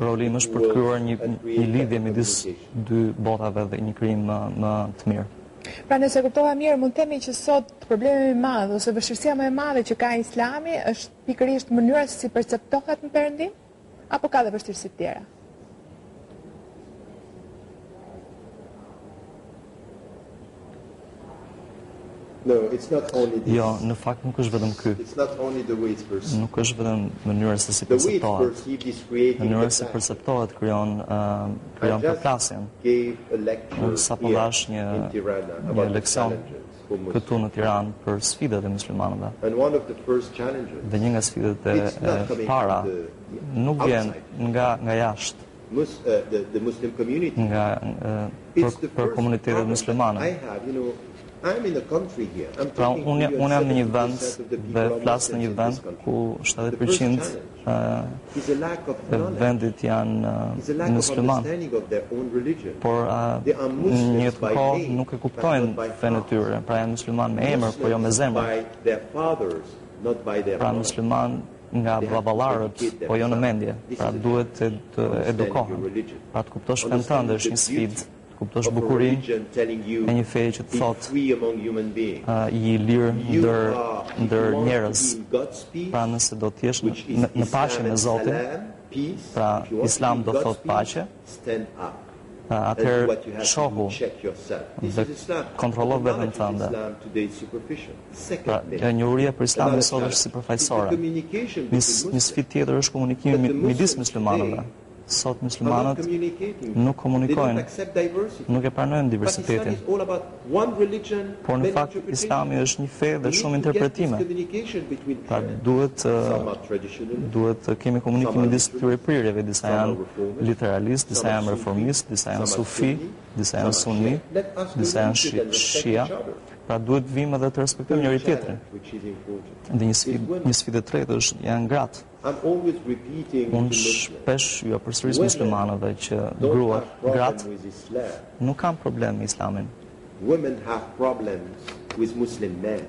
roli im është për të krijuar një lidhje midis dy botave dhe një krijim më të mirë. Pra nëse kuptova mirë, mund të themi që sot problemi më i madh ose vështirësia më e madhe që ka Islami është pikërisht mënyra se si perceptohet në perëndim, apo ka dhe vështirësi të tjera? Jo, në fakt nuk është vetëm ky. Nuk është vetëm mënyra se si perceptohet. Mënyra se perceptohet krijon përplasjen. Sa po dash një leksion këtu në Tiranë për sfidat e muslimanëve. Dhe një nga sfidat e para nuk vjen nga jashtë, the Muslim community. Për komunitetet muslimane. I have, I'm in a country here. I'm Pra, talking to you, unë jam në një 70% vend of the dhe people are flas në një Muslims in vend this country. ku The first 70% challenge is a lack of e knowledge. vendit janë Is a lack of musliman. understanding of their own religion. Por They are Muslims një të by kohë name, nuk e but kuptojnë not by fenë e heart. tyre. Pra janë musliman me emër, por jo me Muslims zemër. by their fathers, not by their Pra mothers. musliman nga baballarët, po jo në mendje. Pra duhet të edukohen. Pra të kuptosh fenë tënde është një sfidë, të kuptosh Of a bukurinë religion telling you, e një feje që të be thotë free among human beings. i lirë You ndër are, if ndër you want njerëz. to be in God's peace, Pra nëse do të jesh which is në paqe me Islam and Zotin, salam, peace, pra if you want to Islam be in do God's thot peace, paqe, stand up. And do atëherë what you have to shohu do, check yourself. This dhe is Islam. kontrollo The veten knowledge of tënde. Islam today is superficial. Pra, Second thing, njohuria për Islamin another sot është challenge sipërfaqësore. is the communication between Një Muslims. sfidë tjetër është komunikimi But the midis Muslims muslimanëve. today Sot are not muslimanët communicating. nuk They don't komunikojnë, accept diversity. nuk e pranojnë But Islam diversitetin. is all about one religion, Por në many fakt interpretations. Islami është një fe dhe We shumë need to get this interpretime. communication between Pra trends. duhet Some are traditionalists. duhet të kemi komunikim midis këtyre prirjeve, disa janë literalist, disa janë reformist, disa janë sufi, disa janë sunni, Let us disa believe janë it and respect shia. each other. Pra duhet vim edhe të respektojmë njëri tjetrin. Which is important. Dhe një sfidë e tretë është janë gratë. I'm always repeating to Unë Muslims, shpesh ju përsëris muslimanëve që gruat, don't have gratë problem with Islam. nuk kanë problem me Islamin. Women have problems with Muslim men.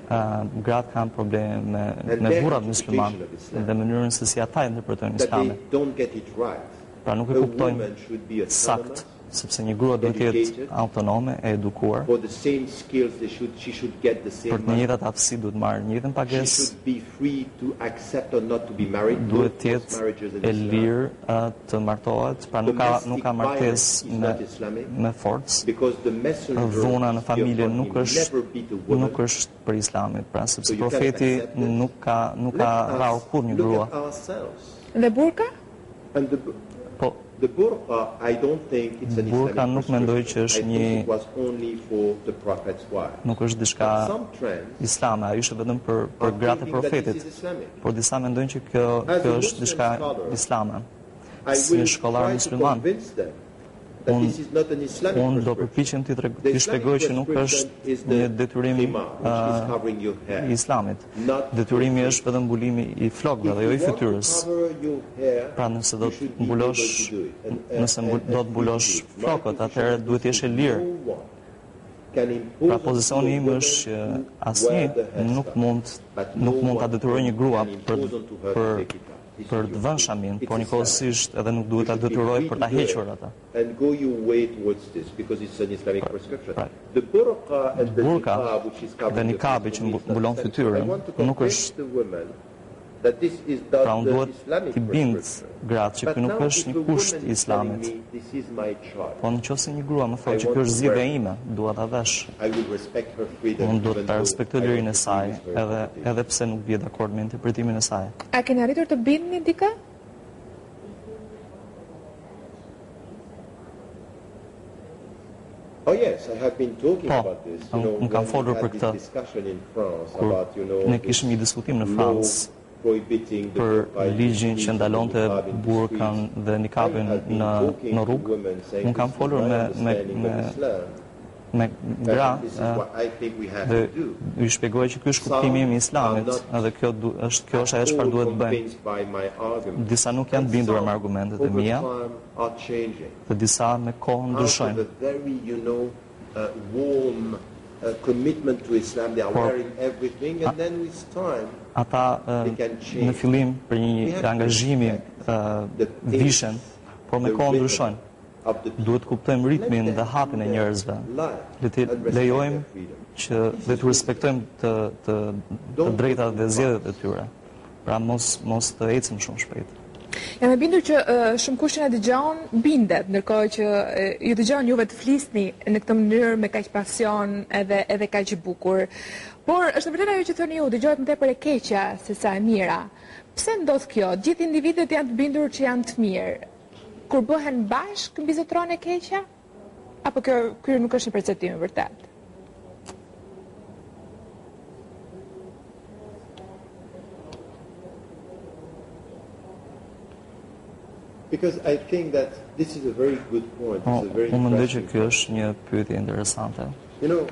Gratë kanë probleme me burrat musliman dhe mënyrën se si ata interpretojnë That they Islamin. don't get it right. Pra nuk e A kuptojnë woman should be sakt, autonomous. sepse një grua duhet të jetë autonome, e edukuar, For the same skills, she should get the për same të money. njëjtat aftësi duhet marrë një njëjtën She pagesë, should be free to accept or not to be married. duhet të No jetë forced marriages in e Islam. lirë të martohet, pra nuk ka Domestic martesë violence is not Islamic. me forcë. Because the messenger Dhuna në familje of nuk him është never beat a woman. nuk është për Islamit, pra sepse So you cannot profeti accept it. nuk ka rrahur kur një Look grua. at ourselves. Dhe burka? And Po the burqa, I don't think it's an Burqa Islamic nuk mendoj që prescription. është I think një- it was only for the prophet's wife. nuk është diçka Some trends islame, ajo ishte vetëm për are gratë e thinking that this profetit. is Islamic. Por disa mendojnë që kjo As a është Muslim diçka scholar, islame. I Si will shkollar try to musliman, convince them that this is not an Islamic unë do prescription. përpiqem t'i The t'i Islamic shpjegoj që nuk është prescription is një the detyrim himar, which is covering your hair. i islamit. Not Detyrimi your është vetëm mbulimi i flokëve dhe jo i If you want to fytyrës. cover your hair, Pra nëse do you të should be mbulosh, able to do it. nëse do të mbulosh My flokët, position atëherë is duhet të jesh e lirë. no one can impose Pra pozicioni im on është që women who asnjë wear the headscarf, nuk mund ta one detyrojë një grua can për impose onto her për to take it out. This për is të your dhënë faith. shamin, It's por njëkohësisht edhe nuk duhet ta You should be detyrojë free për to ta do hequr it ata. And go your way towards this because it's an Islamic prescription. Right. The burqa and the Burka niqab, which is dhe covering the niqabi face që is not mbulon Islamic. fytyrën, I want to nuk convince është- the women that this is Pra not unë the duhet Islamic t'i bind prescription. gratë që But ky nuk now është if një a kusht woman i is telling islamit. me, this is my choice, Po nëse një grua më thotë I që want kjo është to zgjidhja wear it. ime, dua ta vesh. I will respect her freedom. Unë do even të ta though respektoj I lirinë don't e saj, agree with her interpretation. edhe pse nuk vije dakord me interpretimin e saj. A keni arritur të bindni dikë? Oh yes, I have been talking Po, about this. unë kam folur për this këtë. discussion in France Kur about, ne kishim një diskutim në Francë prohibiting the për burqa in ligjin the që streets ndalonte and the niqab in the burkan streets. dhe nikabin I have been në talking to rrugë. women saying, Unë kam this is folur my me understanding of Islam, me gra and this is what I think we have dhe to do. ju shpjegoj që ky është kuptimi im i islamit edhe kjo është ajo çfarë duhet bëjmë. Convinced by my argument. Disa nuk janë bindur me argumentet e Over mia time are changing. dhe disa me kohën Out of ndryshojnë. a very, warm commitment to Islam, they are Por- wearing everything, and then with time, Ata në fillim për një angazhimi vishen, por me kohën ndryshojnë. of the Duhet kuptojmë ritmin dhe hapin e njerëzve. Le të lejojmë që dhe të respektojmë të drejtat dhe zgjedhjet e tyre. Pra mos të ecim shumë shpejt. Jam e bindur që shumë kush që na dëgjon bindet, ndërkohë që ju dëgjon juve të flisni në këtë mënyrë me kaq pasion edhe kaq bukur. Por është vërtet ajo që thoni ju, dëgohet më tepër e keqja se sa e mira. Pse ndodh kjo? Gjithë individët janë të bindur që janë të mirë. Kur bëhen bashkë mbi zotron e keqja? Apo ky nuk është një perceptim i vërtet? Because I think that this is a very good point. It's a very Unë mendoj që interesting kjo është një pyetje interesante. You know,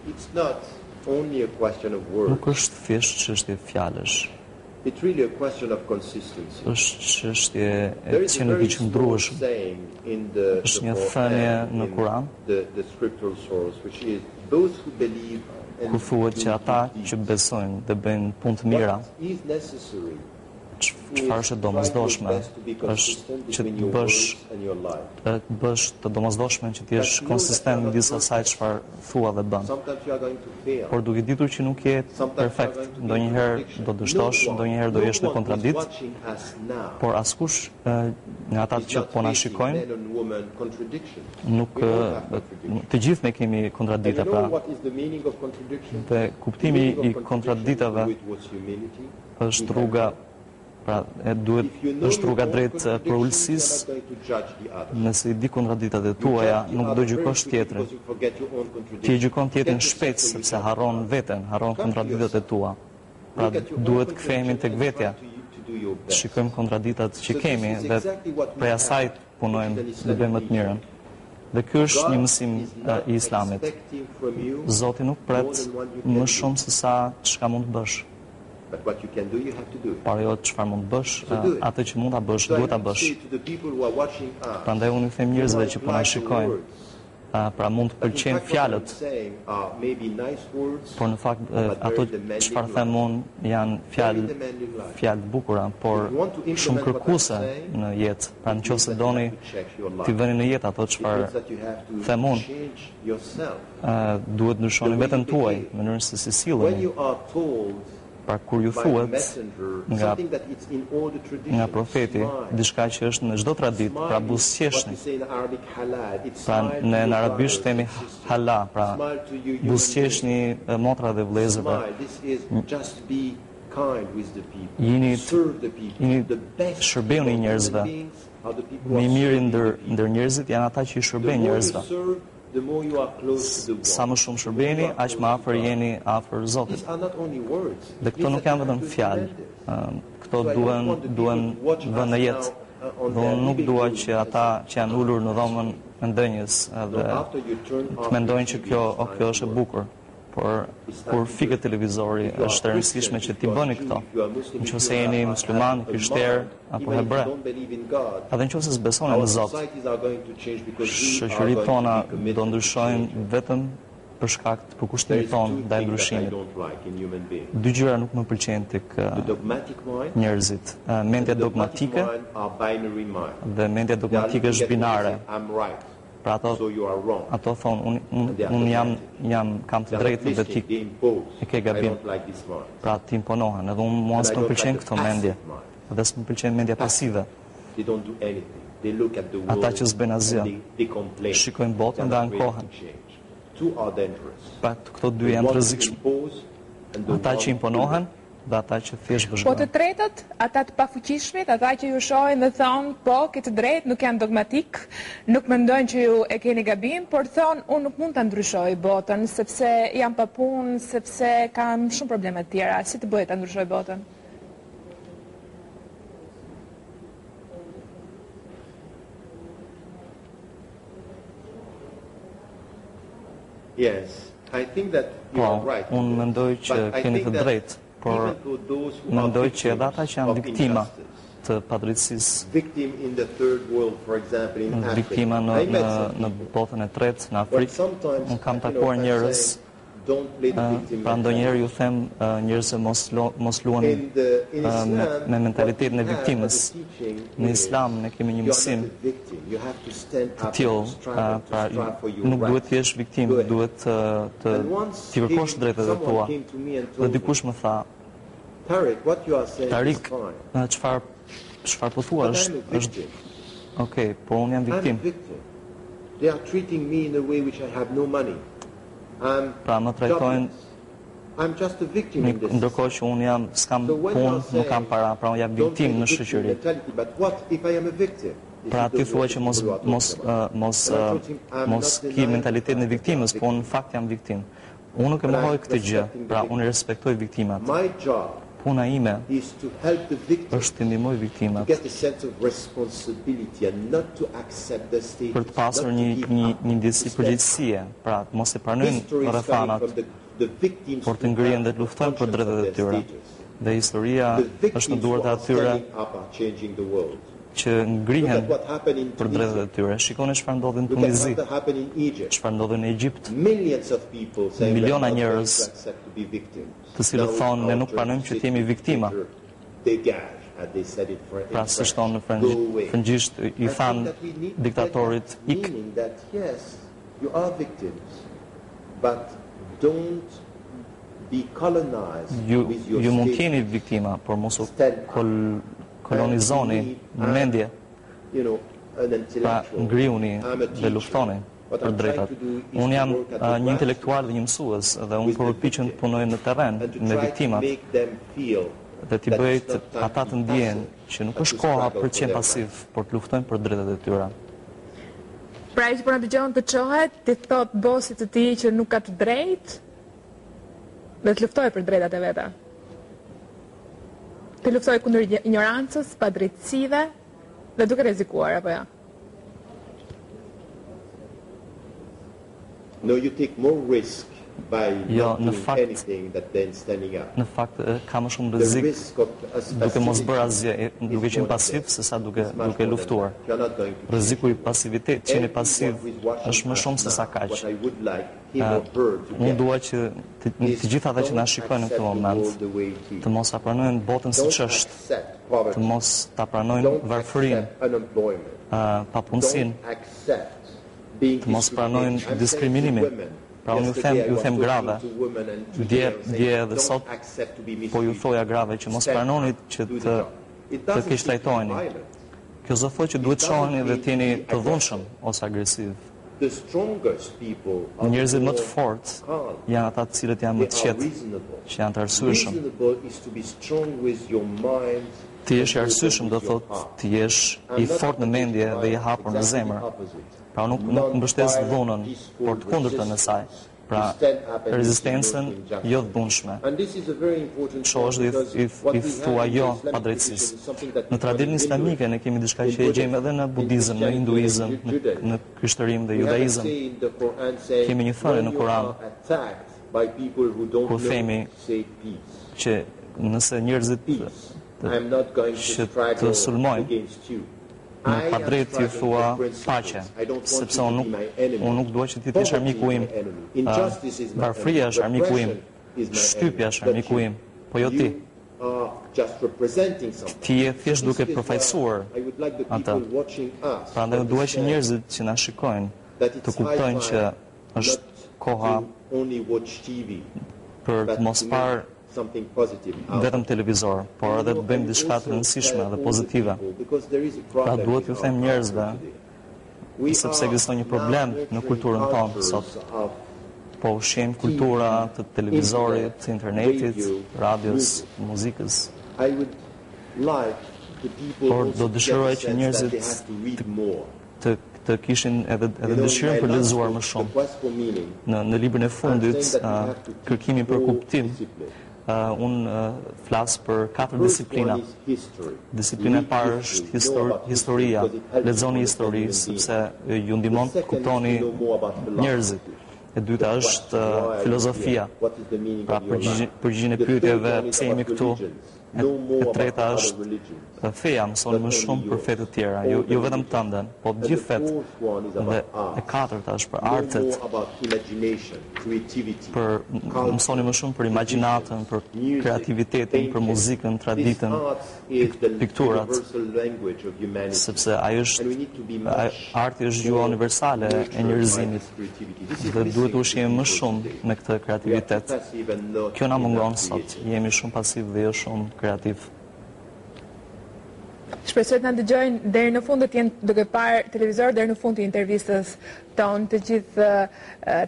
it's not only a question of words. Nuk është thjesht çështje fjalësh. It's really a question of consistency. Është çështje There e is a qenë very biçmëndrueshme. saying in the Është një thënie në Kur'an, the scriptural source, which is those who believe and ku thuhet që ata do që deeds, besojnë dhe bëjnë punë të mira, what is necessary çfarë është e domosdoshme është që të bësh të domosdoshme që të jesh konsistent midis asaj çfarë thua dhe bën. Por duke ditur që nuk je perfekt, ndonjëherë do dështosh, ndonjëherë do jesh në kontradikt, por askush nga ata që po na shikojnë, nuk të gjithë ne kemi kontradikta, pra. Dhe kuptimi i kontradiktave është rruga, pra është rruga drejt për ulësisë. Nëse i di kontradiktat e tuaja, nuk do gjykosh tjetrin. Ti e gjykon tjetrin shpejt sepse harron veten, harron kontradiktat e tua. Pra duhet kthehemi tek vetja. Të shikojmë kontradiktat që kemi dhe prej asaj punojmë dhe bëjmë më të mirën. Dhe ky është një mësim i Islamit. Zoti nuk pret më shumë se sa çka mund të bësh. Por jo çfarë mund të bësh, atë që mund ta bësh, duhet ta bësh. Prandaj unë i them njerëzve që po na shikojnë, pra mund të pëlqejnë fjalët, por në fakt ato çfarë them unë janë fjalë të bukura, por shumë kërkuese në jetë. Pra nëse doni t'i vëni në jetë ato çfarë them unë, duhet ndryshoni veten tuaj, mënyrën se si silleni. Pra kur ju thuhet nga profeti diçka që është në çdo tradit, pra buzëqeshni. Pra në arabisht themi hala, pra buzëqeshni motra dhe vëllezërve. Shërbeni njerëzve. Më i miri ndër njerëzit janë ata që i shërbejnë njerëzve. Sa më shumë shërbeni, aq më afër jeni afër Zotit. Dhe këto nuk janë vetëm fjalë. Këto duhen vënë në jetë. Dhe unë nuk dua që ata që janë ulur në dhomën e ndënjës dhe të mendojnë që kjo është e bukur. Por kur fiket televizori, është e rëndësishme që ti bëni këto. Nëse jeni musliman, krishter apo hebre, edhe nëse s'besoni në Zot, shoqëritë tona do ndryshojnë vetëm për shkak të përkushtimit tonë ndaj ndryshimit. Dy gjëra nuk më pëlqejnë tek njerëzit: mendja dogmatike dhe mendja dogmatike është binare. Pra ato thonë, unë kam të drejtë dhe ti e ke gabim. Pra ti imponohen, edhe unë mua s'më pëlqen këto mendje, edhe s'më pëlqen mendja pasive. Ata që s'bën asgjë, shikojnë botën dhe ankohen. Pra këto dy janë të rrezikshme. Ata që imponohen dhe ata që thjesht vëzhgojnë. Po të tretët, ata të pafuqishmit, ata që ju shohin dhe thonë, po, këtë drejt, nuk janë dogmatik, nuk mendojnë që ju e keni gabim, por thonë, unë nuk mund të ndryshoj botën, sepse jam pa punë, sepse kam shumë probleme të tjera. Si të bëhet të ndryshoj botën? Po, unë mendoj që keni të drejtë, por mendoj që edhe ata që janë viktima të padrejtësisë, viktima në botën e tretë, në Afrikë, unë kam takuar njerëz, pra ndonjëherë ju them njerëzve mos luani me mentalitetin e viktimës. Në Islam ne kemi një mësim të tillë, pra nuk duhet të jesh viktim, duhet të kërkosh drejtat e tua. Dhe dikush më tha, Tarik, çfarë po thua është okay, por unë jam viktim. Pra më trajtojnë ndërkohë që unë s'kam punë, nuk kam para, pra unë jam viktim në shoqëri. Pra ti thua që mos ki mentalitetin e viktimës, po në fakt jam viktim. Unë nuk e mohoj këtë gjë, pra unë respektoj viktimat. puna ime is to help the victims është të ndihmoj to viktimat get a sense of responsibility and not to accept the status. për të pasur not to give up, një ndjesi to stand përgjegjësie, pra të mos e pranojnë History is coming rrethanat, from the victims por të who ngrihen have dhe të luftojnë për conscience drejtat e of their tyre. status. Dhe historia The është në victims who duart e are atyre standing up are changing the world. që Look ngrihen at what happened in për drejtat Tunisia. e tyre. Shikoni çfarë ndodhi në Look at Tunizi, what happened in Egypt. çfarë ndodhi në Egjipt, Millions of people saying Miliona we're not going njerëz to accept to be victims. të cilët Now thonë ne our nuk pranojmë që të jemi viktima. Dégage, as they said it for Pra si shtonë në frëngjisht i thanë diktatorit ik. Meaning that yes, you are victims, but don't be colonized with your Ju mund state. t'jeni viktima, por mos u kolonizoni në mendje, You know, an pra intellectual. ngriuni I'm a dhe teacher. luftoni What për I'm drejtat. trying to do is Unë to jam work at the një grassroots intelektual dhe një mësues dhe unë përpiqem të punoj në terren and to me try to viktimat make them feel dhe t'i that bëj it's not time ata to të be ndjehen passive, që nuk but është to koha struggle për for të qenë their pasiv, por të luftojnë për drejtat e tyre. Pra ai që po na dëgjon të çohet, ti thot bosit të tij që nuk ka të drejtë dhe të luftojë për drejtat e veta. Të luftojë kundër ignorancës, padrejtësive dhe duke rrezikuar apo jo? No, you take more risk by Jo, not në doing fakt- anything than standing up. Në fakt ka më shumë The rrezik risk of duke mos bërë asgjë, passivity duke is qenë more than pasiv that. se sa duke It's much more than luftuar. that. You're not going to Rreziku i pasivitet, qenë Everyone pasiv who is watching është më us shumë se sa now, kaq. What I would like him or her to Unë get dua që të gjithë ata që na shikojnë në këtë moment të mos ta pranojnë botën siç është, të mos ta pranojnë varfërinë, papunësinë, të mos pranojnë diskriminimin. Pra unë ju them grave, dje edhe sot, po ju thoja grave që mos pranoni që të keq trajtoheni. Kjo s'do thotë që duhet shoheni dhe të jeni të dhunshëm ose agresiv. Njerëzit më të fortë janë ata të cilët janë më të qetë, që janë të arsyeshëm. Të jesh i arsyeshëm do thotë të jesh i fortë në mendje dhe i hapur në zemër. Pra nuk mbështes dhunën, por të kundërtën e saj. Pra rezistencën jo të dhunshme. Shohësh dhe i thua jo padrejtësisë. Në traditën islamike ne kemi diçka që e gjejmë edhe në budizëm, në hinduizëm, në krishterëm dhe judaizëm. Kemi një thënie në Kur'an ku themi që nëse njerëzit që të sulmojnë në padrejt ju thua paqe, sepse unë nuk dua që ti të jesh armiku im. Varfëria është armiku im, shtypja është armiku im, po jo ti. Ti je thjesht duke përfaqësuar atë. Prandaj unë dua që njerëzit që na shikojnë të kuptojnë që është koha për të mos parë vetëm televizor, por edhe të bëjmë diçka të rëndësishme dhe pozitive. Pra duhet ju them njerëzve, sepse ekziston një problem në kulturën tonë sot. Po ushqejmë kultura të televizorit, të internetit, radios, muzikës. Por do dëshiroj që njerëzit të kishin edhe dëshirën për lexuar më shumë. Në librin e fundit, Kërkimi për kuptim, unë flas për 4 disiplina. Disiplina e parë është historia, lexoni histori sepse ju ndihmon të kuptoni njerëzit. E dyta është filozofia, pra përgjigjen e pyetjeve pse jemi këtu. E treta është feja, mësoni më shumë për fe të tjera, jo vetëm tënden, po të gjithë fet. Dhe e katërta është për artet, për mësoni më shumë për imagjinatën, për kreativitetin, për muzikën, traditën, pikturat, sepse arti është gjua universale e njerëzimit dhe duhet të ushqejmë më shumë me këtë kreativitet. Kjo na mungon sot, jemi shumë pasiv dhe jo shumë kreativ. Shpresoj të na dëgjojnë deri në fund, të jenë duke parë televizor deri në fund të intervistës tonë të gjithë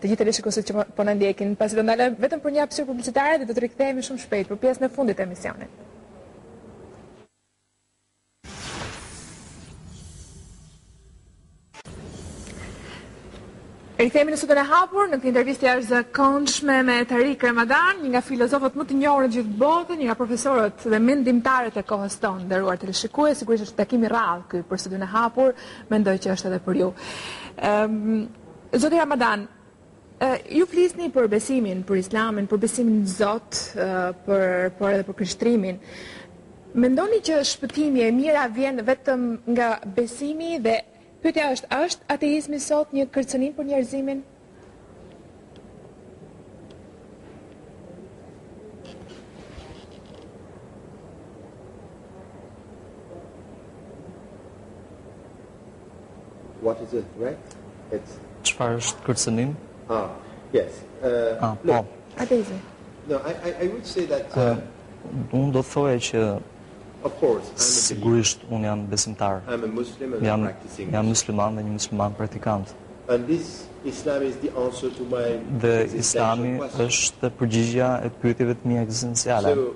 televizionistë që po na ndjekin. Pasi do ndalojmë vetëm për një hapësirë publicitare dhe do të rikthehemi shumë shpejt për pjesën e fundit të emisionit. Rikthehemi në studion e hapur në këtë intervistë jashtëzakonshme me Tarik Ramadan, një nga filozofët më të njohur në gjithë botën, një nga profesorët dhe mendimtarët e kohës tonë, nderuar teleshikues, sigurisht është takim i radhë ky për studion e hapur, mendoj që është edhe për ju. Zoti Ramadan, ju flisni për besimin, për Islamin, për besimin në Zot, por edhe për krishterimin. Mendoni që shpëtimi e mira vjen vetëm nga besimi dhe pyetja është ateizmi sot një kërcënim për njerëzimin? What is a threat? Çfarë është kërcënim? Yes. Po. Ateizmi. No, I would say that Unë do thoja që of course, sigurisht unë jam besimtar. I'm a Muslim and I'm practicing. Jam musliman dhe një musliman praktikant. And this Islam is the answer to my Dhe Islami është përgjigjja e pyetjeve të mia ekzistenciale. So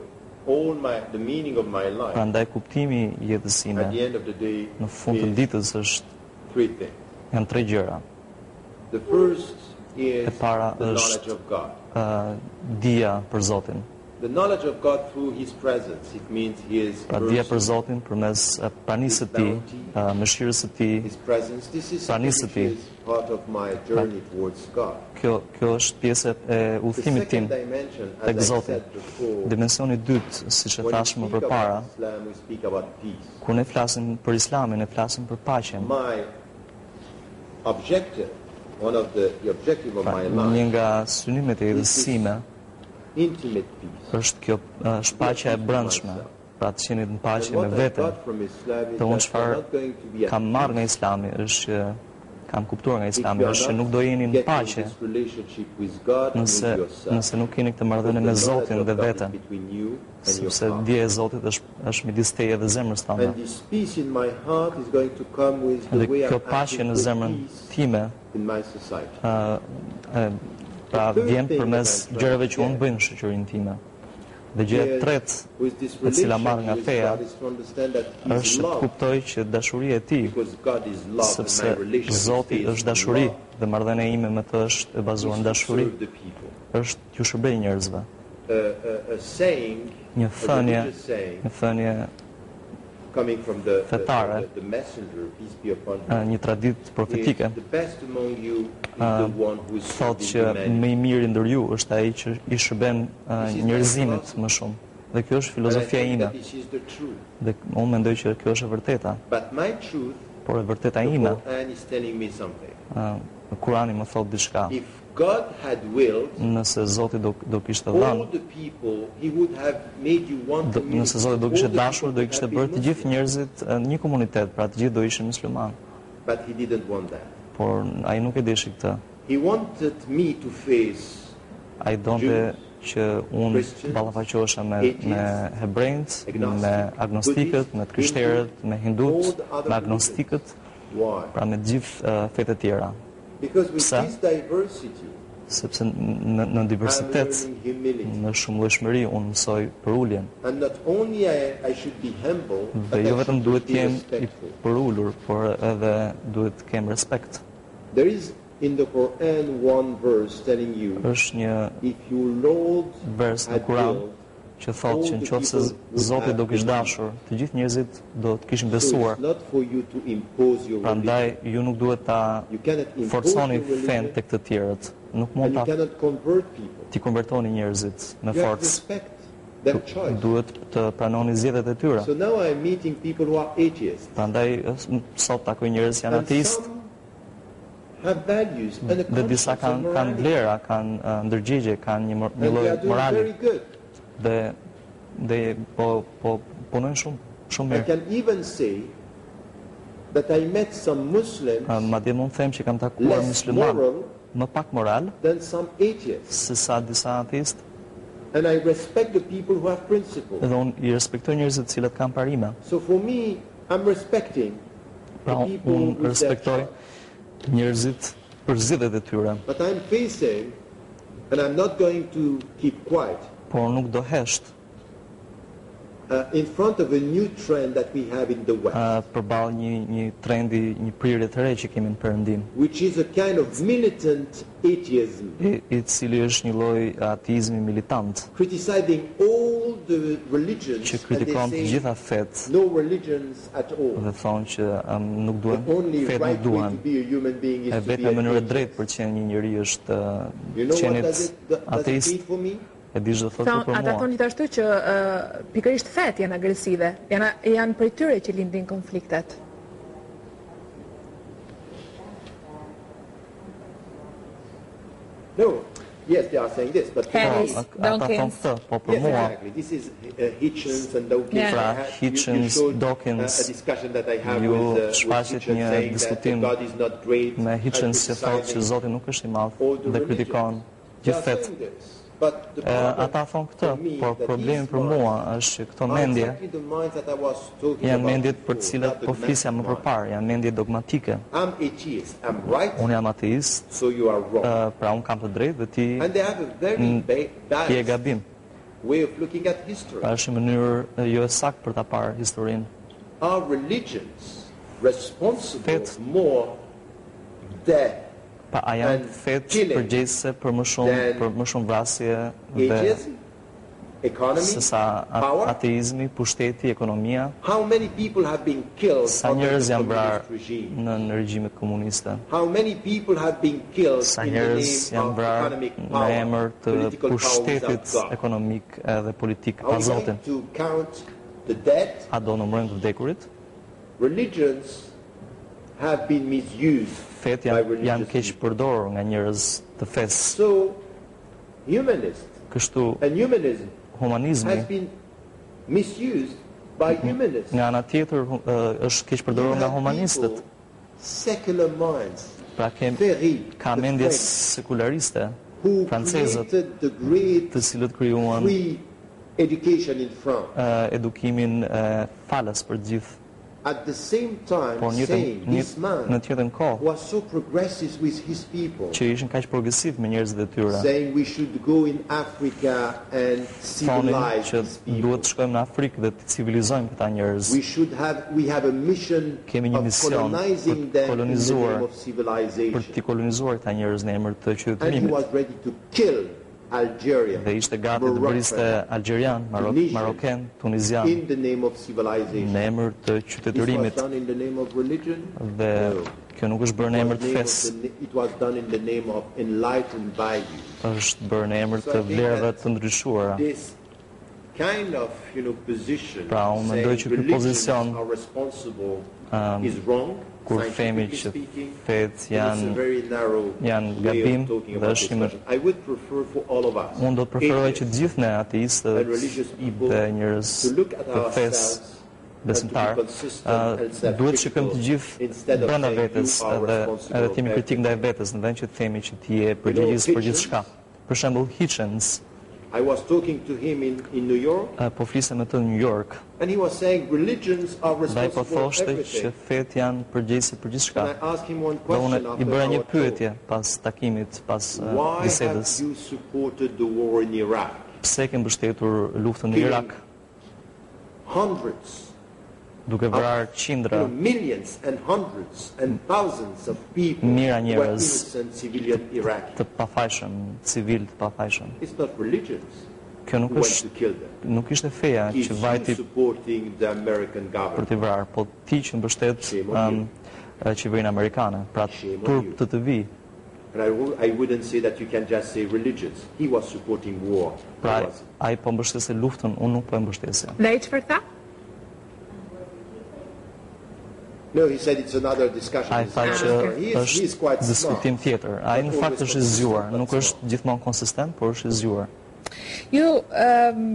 the meaning of my life. Prandaj kuptimi i jetës sime At the end of the day, në fund të ditës është three things. janë tre gjëra. The first is E para the knowledge është of God. dija për Zotin. The knowledge of God through His presence. It means His Pra dija për Zotin përmes pranisë së Tij, mëshirës së Tij, His presence. This is pranisë së which Tij. is part of my journey towards God. Kjo është pjesë e The udhëtimit tim second dimension, tek as I Zoti. said before, Dimensioni i dytë, siç e when thashëm we më speak përpara, about Islam, we speak about peace. kur ne flasim për Islamin, ne flasim për paqen. My objective, one of the objective of Pra, my një life, nga synimet e jetës sime intimate peace. është kjo shpaqja e brendshme, pra të qenit në paqe And me what I veten. got from Islam is Dhe unë that çfarë you're not going to be at kam marrë nga peace Islami është që kam kuptuar nga if Islami you are është që not nuk do jeni në getting paqe this relationship with God and with yourself. nëse nuk keni këtë marrëdhënie me The knowledge Zotin of dhe God is veten, between you and your sepse heart. dija e Zotit është midis teje dhe zemrës tënde. And this peace in my heart is going to come with the Dhe way kjo I'm paqe acting në for zemrën peace time in my society. pra vjen përmes gjërave që unë bëj në shoqërinë time. Dhe gjëja e tretë With this e cila marr nga relationship with feja God is to understand that His është të love, kuptoj që dashuria e Tij, because God is love and sepse my relationship Zoti is është dashuri love, dhe marrëdhënia ime me të është e bazuar në is to dashuri, serve the people. është t'ju shërbej njerëzve. A saying, Një a thënie, religious saying, një thënie, coming from the Fetare. the messenger, peace be upon him, një traditë profetike, is the best among you is the one who is thotë serving që humanity. më i miri ndër ju është ai që i shërben njerëzimit më shumë. Dhe kjo është And I filozofia think ime. that this is the truth. Dhe unë mendoj që kjo është e vërteta. But my truth, Por e vërteta the ime, Quran is telling me something. Kurani më thot diçka. If God had willed, Nëse Zoti do kishte all dhënë, the people, He would have made you one community. nëse Zoti do All kishte the dashur, people do kishte would bërë have të been gjithë Muslim. njerëzit në një komunitet, pra të gjithë do ishin musliman. But He didn't want that. Por ai nuk e dishi këtë. He wanted me to face Ai donte që unë Christians, ballafaqohesha me hebrejt, agnostic, me agnostikët, me të krishterët, me hindut, all the other me agnostikët, why? pra me të gjithë fetë e tjera. Because with Pse? this diversity, Sepse në I'm diversitet, learning humility. në shumëllojshmëri, unë mësoj për uljen. And not only I should be humble, but Dhe jo I vetëm should duhet be të jem i respectful. përullur, por edhe duhet të kem respekt. There is in the Quran one verse telling you, Është një if you Lord vers në had Kur'an willed, që thotë që nëse Zoti do kishte dashur, të gjithë njerëzit do të kishin so besuar. it's not for you to impose your Prandaj religion. ju nuk duhet ta You cannot impose forconi your fen religion, tek të tjerët. Nuk and mund you ta cannot convert people. ti konvertoni njerëzit me You have to forcë. respect their choice. Duhet të pranoni zgjedhjet e tyre. So now I'm meeting people who are atheists. Prandaj sot takoj njerëz që janë And ateist some have values and a dhe disa conscience and kanë morality. vlera, kanë ndërgjigje, kanë një And they lloj are doing morali very good. dhe po punojnë shumë I mirë. can even say that I met some Muslims Madje mund të them që kam takuar less musliman moral më pak moral than some atheists. se sa disa ateist, And I respect the people who have principles. dhe unë i respektoj njerëzit të cilët kanë parime. So for me, I'm respecting Pra the people unë with their respektoj choice. njerëzit për zgjedhjet e tyre, But I'm facing, and I'm not going to keep quiet, por nuk do hesht. in front of a new trend that we have in the West, përballë një trendi, një prirje të re që kemi në Perëndim, which is a kind of militant atheism, i cili është një lloj ateizmi militant, criticizing all the religions, që and kritikon të they say gjitha fet no religions at all. dhe thonë që nuk The duhen, only fet nuk right way duhen. to be a human being is E to be vetëm an mënyra atheist. drejt për të qenë një njeri është You know what qenit does it ateist. mean for me? E di çdo thotë për Ata mua. thonë gjithashtu që pikërisht fet janë agresive, janë prej tyre që lindin konfliktet. No. Yes, they are saying this, but Harris, Ata thonë Dawkins. këtë, po për yes, mua exactly. This is Hitchens and Dawkins. Yeah. Pra, I had- Hitchens, you showed, Dawkins, a discussion that I have ju with shfaqet Hitchens një saying that diskutim God is not great, me and Hitchens që thotë që criticizing Zoti nuk është i madh all the dhe kritikon religions. They gjithë are fet. saying this, but the problem Ata thonë këtë, for me por that problemi these për mua minds është që këto are mendje exactly the minds that I was talking janë about mendjet për before, cilat not po the flisja më mind. përpara, janë mendje dogmatike. I'm atheist, I'm right, Unë jam ateist, so you are wrong. pra unë kam të drejtë dhe ti And they have a very je bad gabim. way of looking at history. Është një mënyrë jo e saktë për ta parë historinë. Are religions responsible Fet. more death, Pa a janë And fet killing përgjegjëse për më shumë vrasje dhe atheism, economy, se sa power? ateizmi, pushteti, ekonomia, How many people have been killed sa under njerëz the janë vrarë communist regime? në regjimet komuniste. How many people have been killed Sa in the njerëz name janë of vrarë economic në power, emër të political power pushtetit without God? ekonomik edhe politik Are pa we Zotin. going to count the dead? A do numërojmë të vdekurit? Religions have been misused Fet by janë religious keq people. përdorur nga njerëz të fesë. So, humanist Kështu and humanism humanizmi has been misused by humanists. nga ana tjetër është keq përdorur nga humanistët. Secular minds, Pra very ka mendje sekulariste who francezët created the great të cilët krijuan free education in France. edukimin falas për të gjithë. At the same time, Por saying this në man të njëjtën kohë was so progressive with his people, që ishin kaq progresiv me njerëzit e tyre, saying we should go in Africa and thonin civilize që these people. duhet të shkojmë në Afrikë dhe të civilizojmë këta njerëz. We have a mission Kemi një of mision colonizing për them in the kolonizuar, name of për civilization. të kolonizuar këta njerëz në emër të And he qytetërimit. was ready to kill Algeria, Dhe ishte gati të bëriste Algerian, Maroken, Tunizian in the name of civilization. në emër të This was qytetërimit done in the name of religion? dhe No. kjo nuk është bërë në emër të fesë, It was done in the name of enlightened values. është bërë në emër të vlerave të ndryshuara. This kind of, position Pra, unë mendoj që ky saying pozicion, religions are responsible is wrong. kur themi scientifically që speaking. fet It's a very narrow janë way of gabim talking dhe about është this një question. I would prefer for all of us, unë do të preferoj që atheists gjithë ne ateistët and religious people, dhe njerëz to look at të fesë ourselves besimtar and to be consistent and duhet të shikojmë të gjithë instead of brenda saying vetes you are edhe responsible të jemi of kritik ndaj vetes në vend që të themi që ti je përgjegjës për gjithçka. Për shembull Hitchens, I was talking to him in New York, po flisem me të në New York, and he was saying religions are dhe ai po responsible of thoshte që everything. fet janë përgjegjëse për gjithçka. And I asked him one Dhe unë question i after bëra një our talk. pyetje pas takimit, pas Why bisedës. have you supported the war in Iraq? Pse ke mbështetur luftën në Irak Hundreds, duke vrarë qindra millions and hundreds and thousands of people Mira who were njerëz innocent civilian Iraqi. të pafajshëm, civil të pafajshëm. It's not religions Kjo who nuk went është to kill them. nuk ishte feja It's që you vajti supporting the American për government. t'i vrarë, po ti që mbështet Shame on qeverinë amerikane, pra Shame on turp you. të vi. And I wouldn't say that you can just say religions. He was supporting war. Pra He was. ai po mbështese luftën, unë nuk po e mbështesja. Dhe ai çfarë tha? No, he said it's another discussion. Ai tha që He's quite është diskutim smart. tjetër. Ai në But fakt always është i zgjuar, consistent, nuk but është gjithmonë konsistent, por është i zgjuar. Ju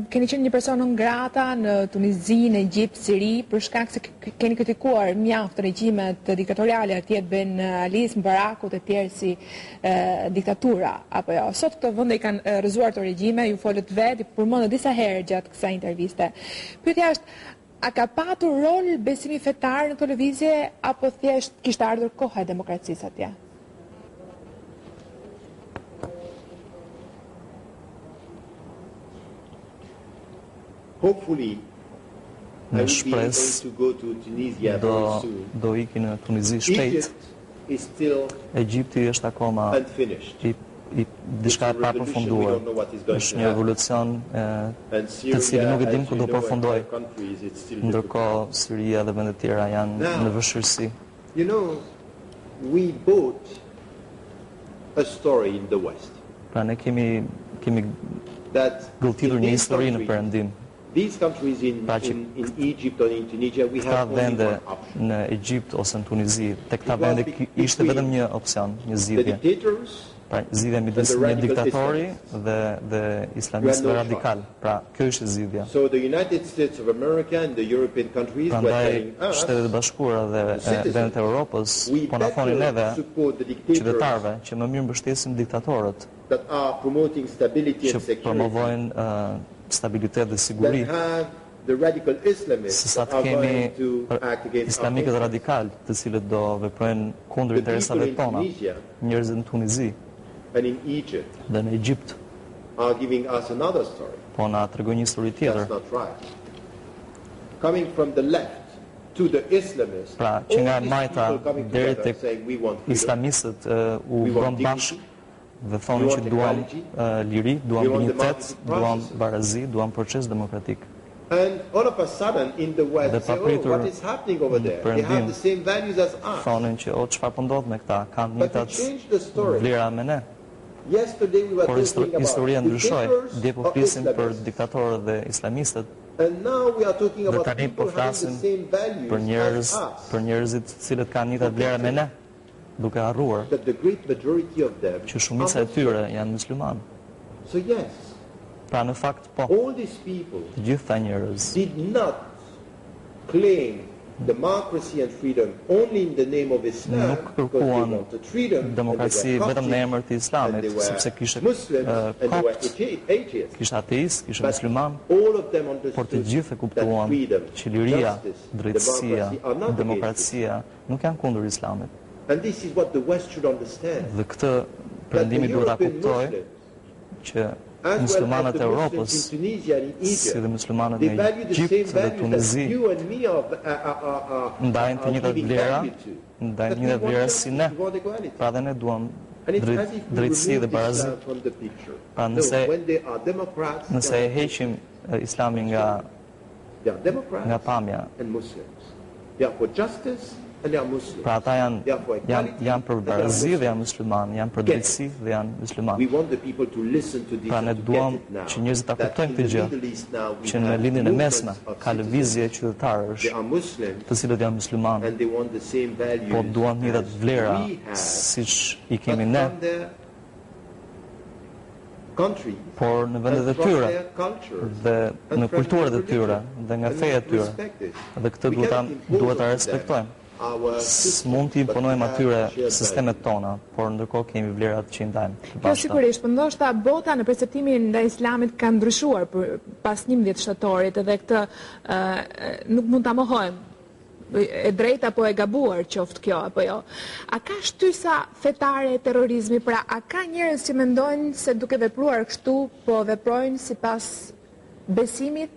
keni qenë një person non grata në Tunizi, në Egjipt, Siri, për shkak se keni kritikuar mjaft regjimet diktatoriale, atje Ben Alis, Mubarakut e tjerë si diktatura apo jo. Sot këto vende i kanë rrëzuar të regjime, ju folët vetë, përmendët disa herë gjatë kësaj interviste. Pyetja është, a ka patur rol besimi fetar në televizje apo thjesht kishte ardhur koha e demokracisë atje? Hopefully, I will be able to go to Tunisia very soon. Do ikin në Tunizi shpejt. Egypt is still Egjipti është akoma unfinished. diçka e papërfunduar. Është një revolucion të cilin nuk e dim ku do përfundoj. Ndërkohë Siria dhe vendet tjera janë në vështirësi. You know, we bought a story in the West. Pra ne kemi gëlltitur një histori në Perëndim. These countries in Egypt or in Tunisia, we have only one option. Në Egjipt ose në Tunizi, tek këta vende ishte vetëm një opsion, një zgjidhje. Pra zgjidhja midis një diktatori dhe islamistëve radikal. Pra kjo ishte zgjidhja. So the United States of America and the European countries were telling us, Shtetet e Bashkuara dhe vendet e Europës po na thonin neve qytetarëve që më mirë mbështesim diktatorët that are promoting stability and që promovojnë stabilitet dhe siguri, se sa të kemi islamikët radikal të cilët do veprojnë kundër interesave tona, njerëzit në Tunizi dhe në Egjipt po na tregojnë një histori tjetër. Pra që nga majta deri tek islamistët u bën bashkë dhe thonë që duam liri, duam dinjitet, duam barazi, duam proces demokratik. And all of a sudden in the West, what is happening over there? They have the same values as us. Thonë që çfarë po ndodh me këta, kanë njëtat vlera me ne. Yesterday we were talking about historia ndryshoi, dje po flisim për diktatorët dhe islamistët. And now we are talking about people having the same values as us. Për njerëzit të cilët kanë njëtat vlera me ne, duke harruar që shumica e tyre janë musliman. So yes, pra në fakt po, all these people të gjithë këta njerëz did not claim democracy and freedom only in the name of Islam, nuk kërkuan demokraci vetëm në emër të Islamit, sepse kishte kopt, kishte ateist, kishte musliman, por të gjithë e kuptuan që liria, drejtësia, demokracia nuk janë kundër Islamit. And this is what the West should understand. Dhe këtë Perëndimi duhet ta kuptojë që muslimanët e Europës, si dhe muslimanët në Egjipt dhe Tunizi, ndajnë të njëjtat vlera, ndajnë të njëjtat vlera si ne. Pra dhe ne duam drejtësi dhe barazi. Pra nëse e heqim Islamin nga pamja, pra ata janë për barazi dhe janë musliman, janë për drejtësi dhe janë musliman. Pra ne duam që njerëzit ta kuptojnë këtë gjë, që në lindjen e mesme ka lëvizje qytetarësh, të cilët janë musliman, po duan të njëjtat vlera siç i kemi ne, por në vendet e tyre dhe në kulturat e tyre dhe nga feja e tyre, dhe këtë duhet ta respektojmë. Mund t'i imponojmë atyre sistemet tona, por ndërkohë kemi vlerat që i ndajmë të Kjo bashkëta. sigurisht, por ndoshta bota në perceptimin ndaj Islamit ka ndryshuar pas 11 shtatorit dhe këtë nuk mund ta mohojmë. E drejta apo e gabuar qoftë kjo apo jo. A ka shtysa fetare e terrorizmi, pra a ka njerëz që mendojnë se duke vepruar kështu po veprojnë sipas besimit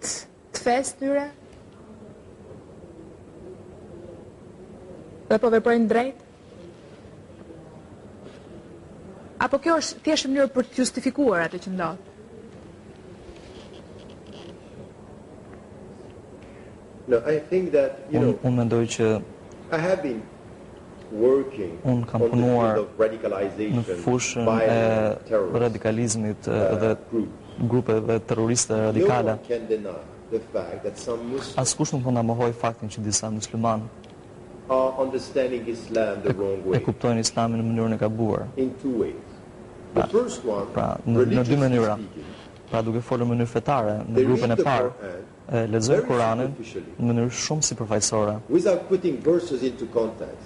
të fesë tyre? Dhe po veprojnë drejt? Apo kjo është thjesht mënyrë për të justifikuar atë që ndodh? No, I think that, you know, Unë mendoj që unë kam punuar në fushën e radikalizmit dhe grupeve terroriste radikale. Askush nuk mund ta mohojë faktin që disa muslimanë e kuptojnë Islamin në mënyrën e gabuar. Pra, në dy mënyra. Pra, duke folur në mënyrë fetare, në grupin e parë, lexojnë Kur'anin në mënyrë shumë sipërfaqësore,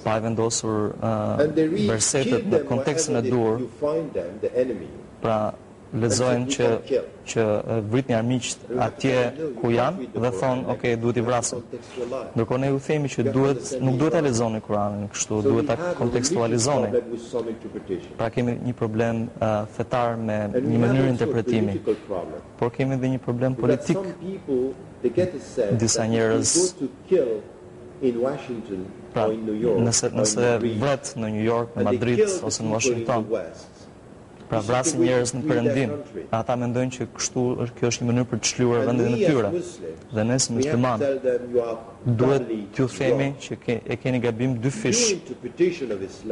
pa e vendosur versetet në kontekstin e dur. Pra, lexojnë që vritni armiqt atje ku janë dhe thonë, ok, duhet i vrasim. Ndërkohë ne ju themi që nuk duhet ta lexoni Kur'anin kështu, duhet ta kontekstualizoni. Pra kemi një problem fetar me një mënyrë interpretimi, por kemi edhe një problem politik. Disa njerëz pra, nëse vret në New York, në Madrid ose në Washington, pra vrasin njerëz në Perëndim, ata mendojnë që kjo është një mënyrë për të çluar vendin e tyre. Dhe ne si muslimanë duhet t'ju themi që e keni gabim dy fish.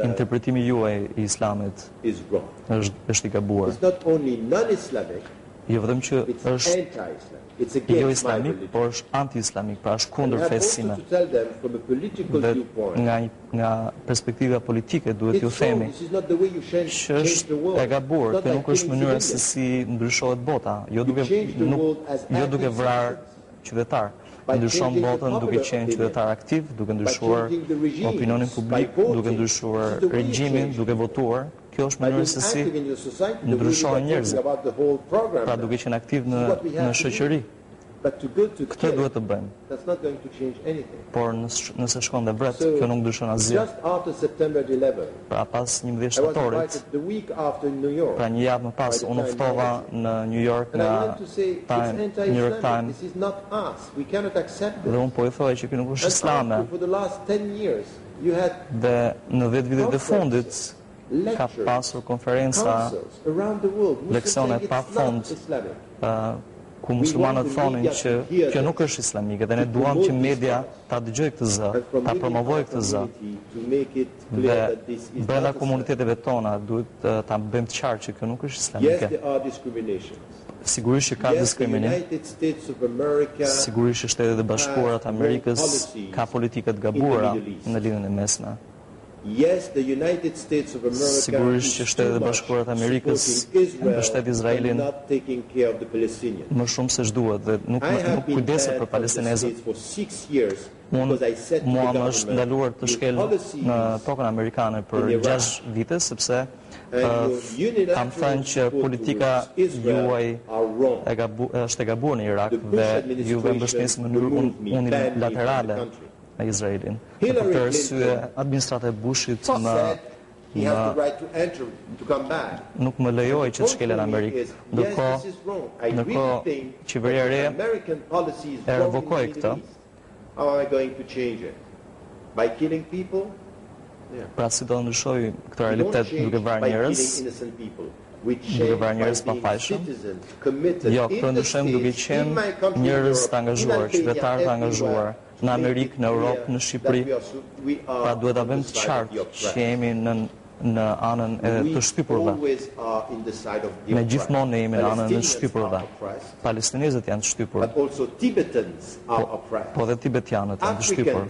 Interpretimi juaj i Islamit është i gabuar. Jo vetëm që është jo islamik, por është anti-islamik, pra është kundër fesë sime. Dhe nga perspektiva politike duhet ju themi që është e gabuar, kjo nuk është mënyra se si ndryshohet bota, jo duke vrarë qytetar. Ndryshon botën duke qenë qytetar aktiv, duke ndryshuar opinionin publik, duke ndryshuar regjimin, duke votuar. Kjo është mënyrë se si ndryshojnë njerëzit, pra duke qenë aktiv në shoqëri. Këtë duhet të bëjmë. Por nëse shkon dhe vret, kjo nuk ndryshon asgjë. Pra pas 11 shtatorit, pra një javë më pas, unë uftova në New York nga New York Times, dhe unë po i thoj që kjo nuk është islame. Dhe në 10 vitet e fundit, ka pasur konferenca, leksione pa fond, ku muslimanët thonin që kjo nuk është islamike dhe ne duam që media ta dëgjojë këtë zë, ta promovojë këtë zë. Dhe brenda komuniteteve tona duhet ta bëjmë të qartë që kjo nuk është islamike. Sigurisht që ka diskriminim, sigurisht që Shtetet e Bashkuara të Amerikës ka politika të gabuara në lidhjen e mesme. Sigurisht që Shtetet e Bashkuara të Amerikës mbështet Izraelin më shumë se ç'duhet dhe nuk kujdeset për palestinezët. Mua më është ndaluar të shkel në tokën amerikane për 6 vite sepse kam thënë që politika juaj është e gabuar në Irak dhe juve mbështesni në mënyrë unilaterale në Izraelin. Dhe për këtë arsye administrata e Bushit nuk më lejoi që të shkelej në Amerikë. Ndërkohë qeveria e re e revokoi këtë. Pra si do ndryshoj këtë realitet duke vrarë njerëz, duke vrarë njerëz pa fajshëm? Jo, këtë ndryshojmë duke qenë njerëz të angazhuar, qytetarë të angazhuar, në Amerikë, në Europë, në Shqipëri. Pra duhet ta bëjmë të qartë që jemi në anën e të shtypurve. Ne gjithmonë jemi në anën e të shtypurve. Palestinezët janë të shtypur. Po dhe tibetianët janë të shtypur.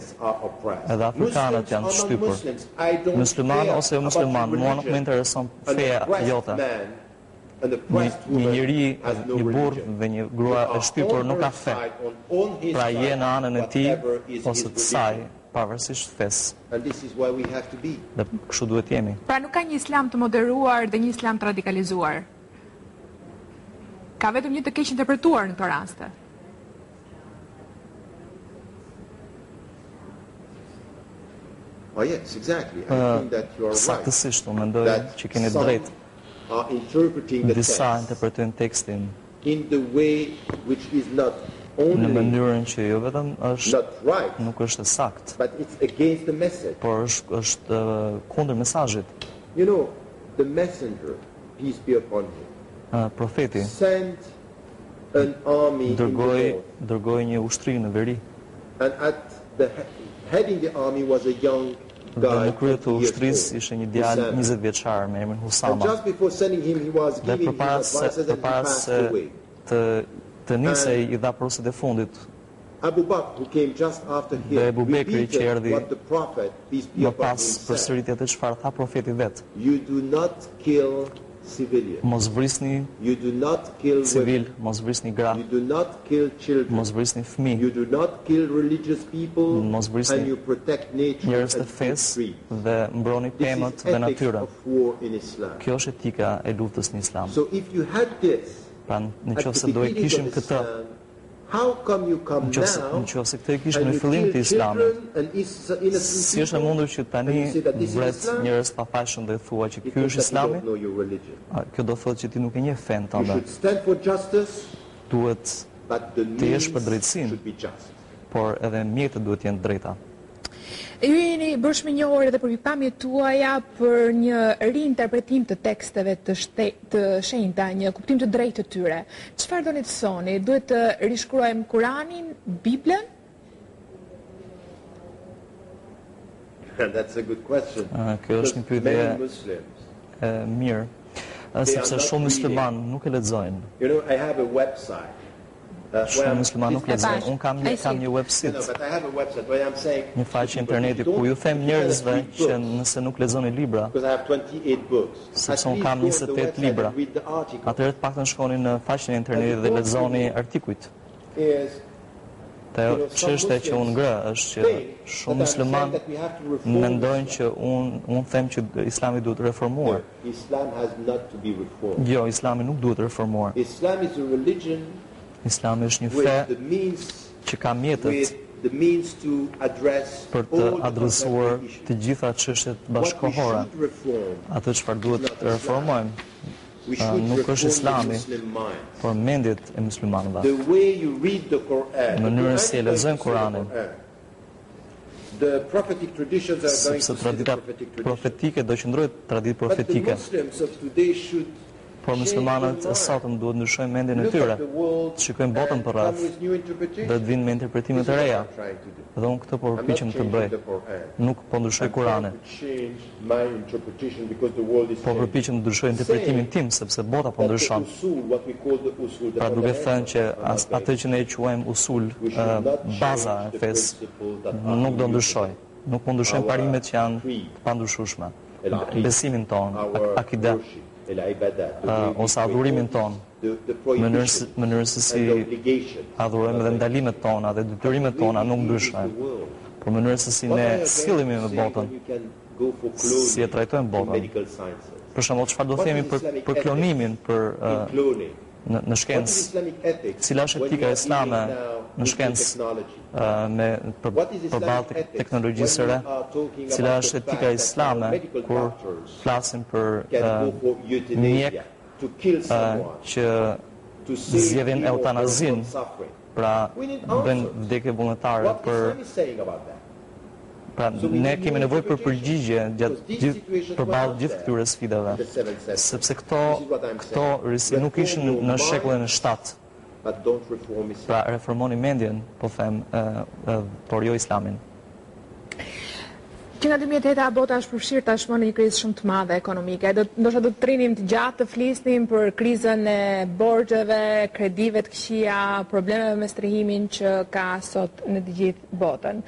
Edhe afrikanët janë të shtypur. Musliman ose jo musliman, mua nuk më intereson feja jote. Një njeri, një burr dhe një grua e shtypur nuk ka fe. Pra je në anën e tij ose të saj, pavarësisht fesë. Dhe kështu duhet jemi. Pra nuk ka një islam të moderuar dhe një islam të radikalizuar. Ka vetëm një të keq interpretuar në këto raste. Saktësisht, unë mendoj që keni drejtë. Disa interpretojnë tekstin në mënyrën që jo vetëm nuk është sakt, por është kundër mesazhit. Profeti dërgoi një ushtri në veri. Dhe në krye të ushtrisë ishte një djalë 20 vjeçar me emrin Husama. Dhe përpara se të nisej i dha porosit e fundit. Dhe Ebu Bekri që erdhi më pas përsëritjet e çfarë tha profeti vet. civilians. Mos vrisni You do not kill civil, women. mos vrisni gra, You do not kill children. mos vrisni fëmijë, You do not kill religious people, Mos vrisni and you protect nature njerëz të and fesë free. dhe mbroni This pemët is dhe ethics natyrën. of war in Islam. Kjo është etika e luftës në Islam. So if you had this Pra në at qoftë the se do e beginning kishim of këtë, Islam, how come you come në now qoftë se këtë e kishim në and you fillim të kill Islamit, children and innocent si është e people, mundur që tani and you say that this is vret Islam? njerëz pa fashën dhe thua që ky Because është that you Islami? don't know your religion. Kjo do thotë që ti nuk e njeh fen You tënde. should stand for justice, Duhet, but the Ti jesh means për drejtësinë. should be just. por edhe mjetët duhet të jenë drejta. Ju jeni bërshme njohur edhe për pikpamjet tuaja për një rinterpretim të teksteve të shenjta, një kuptim të drejtë të tyre. Çfarë doni të thoni? Duhet të rishkruajmë Kuranin, Biblën? And that's a good question. Kjo është një Because pyetje many Muslims, e mirë, sepse shumë musliman nuk e lexojnë. you know, I have a website. Where Shumë I'm- musliman nuk lexojnë. Unë kam një No, website, but I have a website where I'm saying një faqe interneti ku ju them njerëzve që nëse nuk lexoni libra, because I have 28 books. sepse At unë kam least go on the 28 website libra. and read the article. Atëherë të paktën shkoni në faqen e internetit dhe lexoni artikujt. Is Te çështja që unë ngre është që shumë musliman mendojnë që unë them që Islami duhet reformuar. Islam has not to be reformed. Jo, Islami nuk duhet reformuar. Islam is a religion Islami është një fe with the means që ka mjetët to address për të all the adresuar contemporary issues. të gjitha çështjet What we bashkëkohore. should reform, Atë çfarë duhet të reformojmë, we should nuk është reform the Islami, Muslim mind. por mendjet e muslimanëve. The way you read the Quran, Mënyrën si e lexojnë Kuranin. The prophetic traditions are going Sepse to see the tradita prophetic tradition. profetike do qëndrojë traditë But the profetike, Muslims of today should por muslimanët e sotëm duhet ndryshojnë mendjen e look tyre, at the world të shikojnë botën and për come rreth with new dhe interpretations. të vinë me interpretime This të is what reja. I'm trying to do. Dhe unë këtë po I'm not përpiqem të changing bëj. the Quran. Nuk po ndryshoj I'm Kuranin, trying to change my interpretation because the world is po changing. përpiqem të ndryshoj interpretimin tim sepse bota po That the ndryshon. usul, what we call the usul, the Pra duke thënë fundamentals që are not atë që ne quajmë usul, We should not baza change e the fesë, principle that are nuk do immutable. ndryshoj. Nuk po ndryshojnë parimet që janë creed, të pandryshueshme. al-aqid, Besimin ton, our akide, worship, al-ibadat, the way we ose pray, adhurimin ton, the prohibitions mënyrën se and si the obligations. adhurojmë dhe ndalimet tona dhe detyrimet tona nuk ndryshojnë. Por mënyrën se si ne sillemi me botën, si e trajtojmë botën. Për shembull, çfarë do themi për klonimin, për në shkencë, cila është etika islame në shkencë përballë teknologjisë së re, cila është etika islame kur flasim për mjek që zgjedhin eutanazin, pra bën vdekje vullnetare pra ne kemi nevojë për përgjigje përballë gjithë këtyre sfidave, sepse këto risi nuk ishin në shekullin e 7. Pra reformoni mendjen, po them, por jo Islamin. Që nga 2008 bota është përfshirë tashmë në një krizë shumë të madhe ekonomike. Ndoshta do të trinim të gjatë të flisnim për krizën e borxheve, kredive të këqija, problemeve me strihimin që ka sot në të gjithë botën.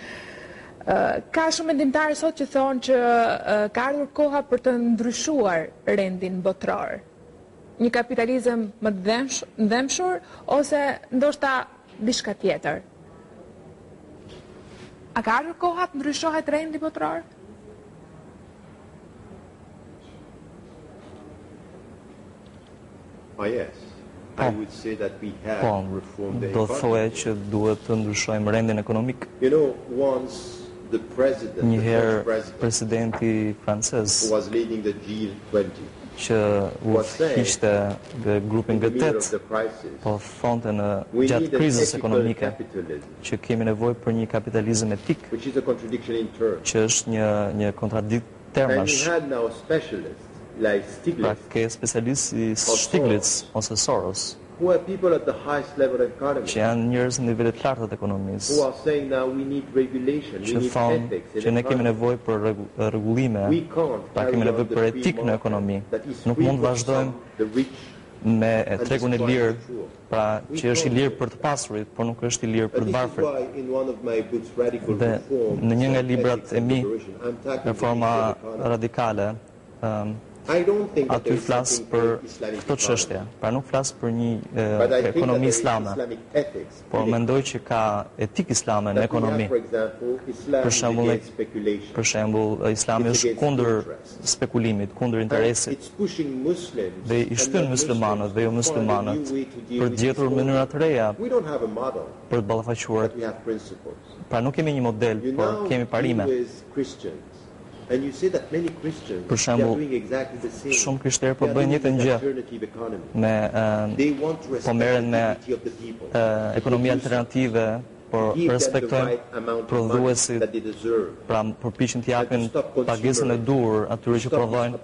Ka shumë mendimtarë sot që thonë që ka ardhur koha për të ndryshuar rendin botror. Një kapitalizëm më ndhemshur ose ndoshta diçka tjetër. A ka ardhur koha të ndryshohet rendi botror? Yes. I would say that we have reformed the Do thoya economy. që duhet të ndryshojmë rendin ekonomik. You know, once the president, the Njëherë French president, presidenti francez who was leading the G20, që u hiqte grupin in the middle of G8, the crisis, po thonte në we gjatë need an krizës ethical ekonomike capitalism, që kemi nevojë për një kapitalizëm etik, which is a contradiction in terms. që është një kontradikt And termash. we had now specialists like Pra Stiglitz, ke specialistë si Stiglitz ose Soros, who are people at the highest level of economy, që janë njerëz në nivelet lartë të who ekonomisë, are saying now we need regulation, we që need thonë ethics që in ne kemi economy. nevojë për rregullime, We can't pra carry kemi on nevojë the për free etik në market ekonomi. that is Nuk free mund të for vazhdojmë some, the rich, me and tregun e destroying lirë, the poor. pra që është i lirë për të pasurit, por nuk është i lirë për And të this is varfrit. why in one of my books, Radical Dhe Reform, në një nga librat Ethics e and mi, Liberation, I'm tackling the reforma issue of economy. radikale, aty flas për këto çështje. Pra nuk flas për një ekonomi islame, por mendoj që ka etikë islame në ekonomi. Për shembull, Islami është kundër spekulimit, kundër interesit, dhe i shtyn muslimanët dhe jo muslimanët për të gjetur mënyra të reja për të ballafaquar. Pra nuk kemi një model, por kemi parime. Për shembull, shumë krishterë po bëjnë njëjtën gjë po merren me ekonomi alternative, por respektojnë prodhuesit, pra përpiqen të japin pagesën e duhur atyre që prodhojnë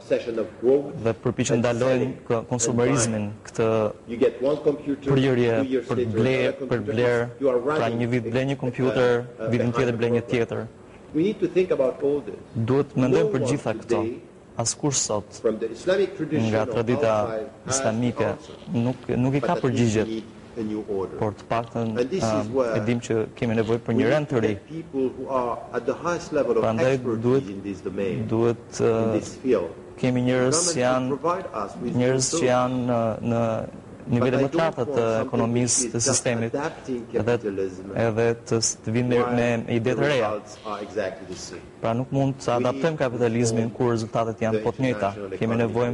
dhe përpiqen të ndalojnë konsumerizmin, këtë prirje për bler, pra një vit ble një kompjuter, vitin tjetër ble një tjetër. Duhet mendojmë për gjitha këto. Askush sot nga tradita islamike nuk i ka përgjigjet, por të paktën e dim që kemi nevojë për një rend të ri. Prandaj duhet kemi njerëz që janë në nivele më të larta të ekonomisë, të sistemit, edhe të vinë me ide të reja. Pra nuk mund të adaptojmë kapitalizmin kur rezultatet janë po të njëjta. Kemi nevojë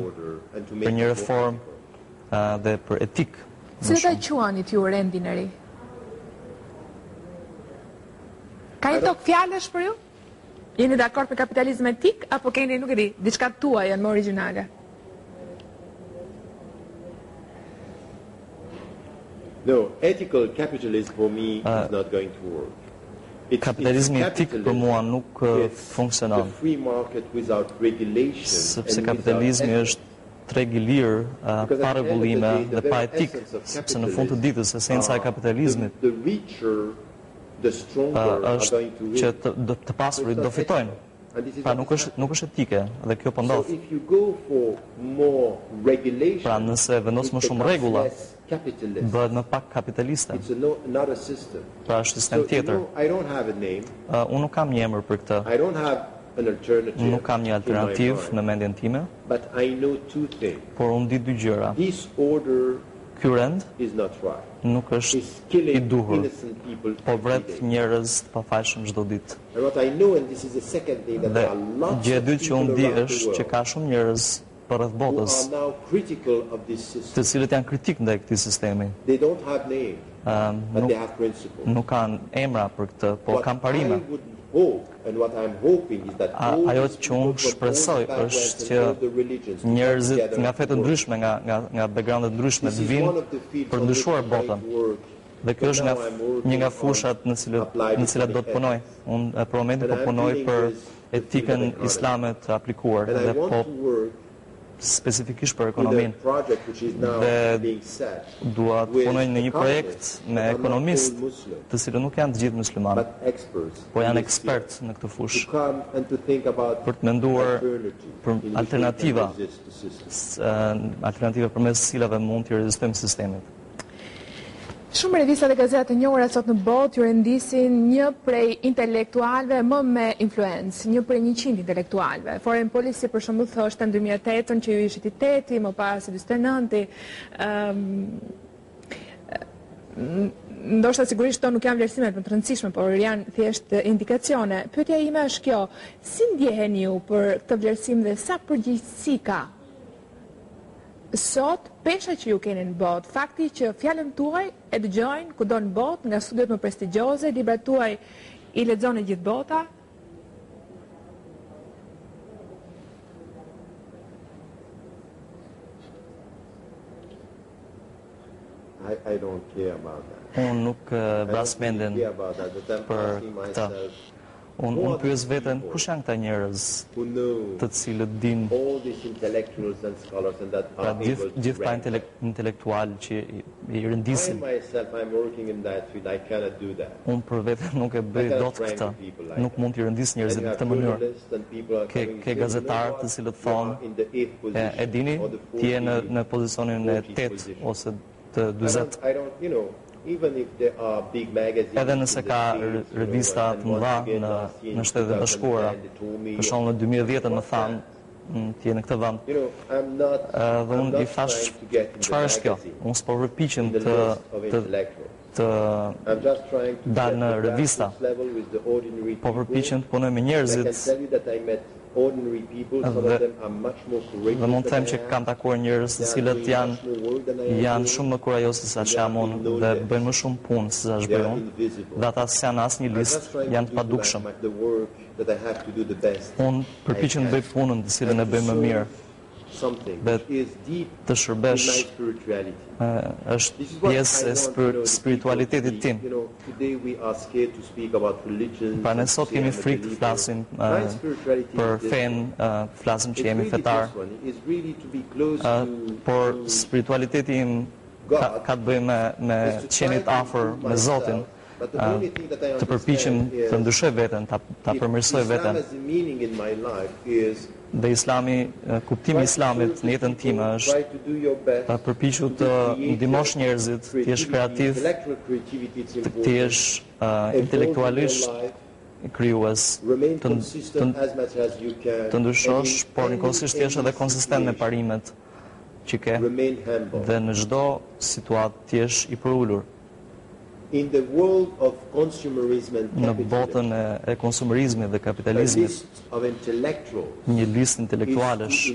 për një reformë dhe për etikë. Si ta quanit ju rendin e ri? Ka një tokë fjalësh për ju? Jeni dakord me kapitalizëm etik apo keni, nuk e di, diçka tuaj janë më origjinale? No, ethical capitalism for me is not going to work. Kapitalizmi etik për mua nuk funksionon. Sepse kapitalizmi është treg i lirë, pa rregullime dhe pa etikë, sepse në fund të ditës esenca e kapitalizmit është që të pasurit do fitojnë. Pra nuk është etike dhe kjo po ndodh. Pra nëse vendos më shumë rregulla, bëhet më pak kapitaliste. Pra është sistem tjetër. Unë nuk kam një emër për këtë. Nuk kam një alternativë në mendjen time, por unë di dy gjëra. Ky rend nuk është i duhur, po vret njerëz të pafajshëm çdo ditë. Dhe gjë e dytë që unë di është që ka shumë njerëz përreth botës të cilët janë kritik ndaj këtij sistemi. Nuk kanë emra për këtë, po kanë parime. Ajo që unë shpresoj është që njerëzit nga fe të ndryshme, nga backgrounde të ndryshme të vinë për ndryshuar botën. Dhe kjo është një nga fushat në cilat do të punoj. Unë për momentin po punoj për etikën islame të aplikuar dhe po specifikisht për ekonominë. Dhe dua të punoj në një projekt me ekonomistë, të cilët nuk janë të gjithë muslimanë, po janë ekspertë në këtë fushë, për të menduar për alternativa përmes cilave mund të rezistojmë sistemit. Shumë revista dhe gazetat e njohura sot në botë ju rendisin një prej intelektualëve më me influencë, një prej 100 intelektualëve. Foreign Policy për shembull thoshte në 2008 që ju ishit i 8, më pas i 49. Ndoshta sigurisht to nuk janë vlerësimet më të rëndësishme, por janë thjesht indikacione. Pyetja ime është kjo: si ndjeheni ju për këtë vlerësim dhe sa përgjegjësi ka sot pesha që ju keni në botë, fakti që fjalën tuaj e dëgjojnë kudo në botë, nga studiot më prestigjioze, librat tuaj i lexon e gjithë bota? Unë nuk vras mendjen për këtë. Unë pyes veten, kush janë këta njerëz të cilët dinë, pra gjithë këta intelektualë që i rëndisin. Unë për veten nuk e bëj dot këtë, nuk mund t'i rëndis njerëzit në këtë mënyrë. Ke gazetarë të cilët thonë, e dini, ti je në pozicionin e 8 ose të 40. Edhe nëse ka revista të mëdha në Shtetet e Bashkuara, për shembull në 2010 më thanë t'je në këtë vend. Dhe unë I thash, çfarë është kjo? Unë s'po përpiqem të dalë në revista, po përpiqem të punoj me njerëzit. Dhe mund të them që kam takuar njerëz të cilët janë shumë më kurajos se sa që jam unë dhe bëjnë më shumë punë se sa bëj unë. Dhe ata s'janë asnjë listë, janë të padukshëm. Unë përpiqem të bëj punën të cilën e bëj më mirë. Dhe të shërbesh është pjesë e spiritualitetit tim. Pra ne sot kemi frikë të flasim për fenë, flasim që jemi fetar, por spiritualiteti im ka të bëjë me qenit afër me Zotin, të përpiqem të ndryshoj veten, ta përmirësoj veten. Dhe Islami, kuptimi I Islamit në jetën time është ta përpiqu të ndihmosh njerëzit, të jesh kreativ, të jesh intelektualisht krijues, të ndryshosh, por njëkohësisht të jesh edhe konsistent me parimet që ke dhe në çdo situatë të jesh I përulur. Në botën e konsumerizmit dhe kapitalizmit, një listë intelektualesh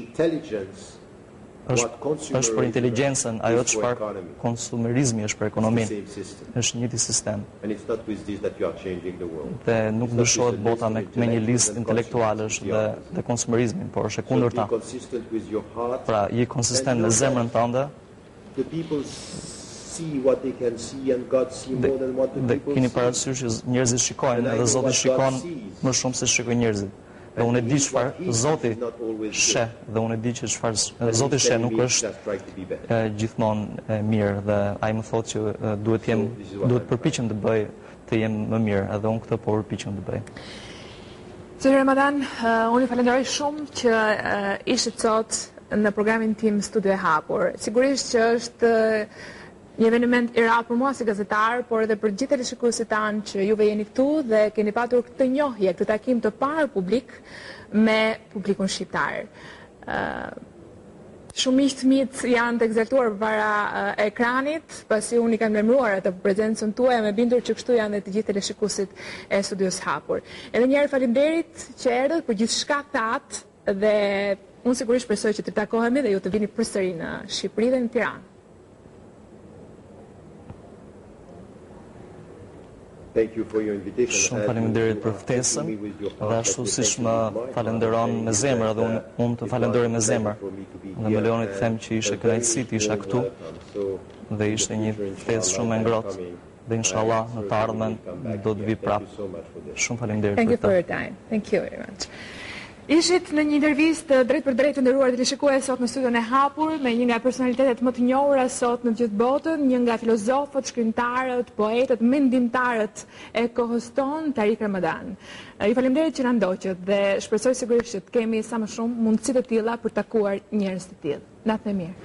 është për inteligjencën, ajo çfarë konsumerizmi është për ekonominë. Është njëjti sistem. Dhe nuk ndryshohet bota me një listë intelektualesh dhe konsumerizmin, por është e kundërta. Pra, je konsistent me zemrën tënde. Dhe keni parasysh që njerëzit shikojnë dhe Zoti shikon më shumë se shikojnë njerëzit. Dhe unë e di çfarë Zoti sheh dhe unë e di që çfarë Zoti sheh nuk është gjithmonë mirë dhe ai më thotë që duhet përpiqem të jem më mirë, edhe unë këtë po përpiqem të bëj. Zoti Ramadan, unë ju falenderoj shumë që ishit sot në programin tim Studio e Hapur. Sigurisht që është një eveniment I rrallë për mua si gazetar, por edhe për gjithë teleshikuesit tanë që juve jeni këtu dhe keni patur këtë njohje, këtë takim të parë publik me publikun shqiptar. Shumë miq të mit janë të egzaltuar përpara ekranit, pasi unë I kam lemruar atë prezencën tuaj, me bindur që kështu janë dhe të gjithë teleshikuesit e Studios Hapur. Edhe një herë faleminderit që erdhët për gjithçka thatë dhe unë sigurisht presoj që të takohemi dhe ju të vini përsëri në Shqipëri dhe në Tiranë. Shumë faleminderit për ftesën dhe ashtu siç më falenderon me zemër dhe unë të falenderoj me zemër. Dhe më lejoni të them që ishte kënaqësi të isha këtu dhe ishte një ftesë shumë e ngrohtë dhe inshallah në të ardhmen do të vi prapë. Shumë faleminderit për këtë. Thank you for your time. Thank you very much. Ishit në një intervistë drejt për drejt të nderuar teleshikues sot në studion e Hapur me një nga personalitetet më të njohura sot në gjithë botën, një nga filozofët, shkrimtarët, poetët, mendimtarët e kohës tonë, Tarik Ramadan. Ju faleminderit që na ndoqët dhe shpresoj sigurisht që të kemi sa më shumë mundësi të tilla për takuar njerëz të tillë. Natë e mirë.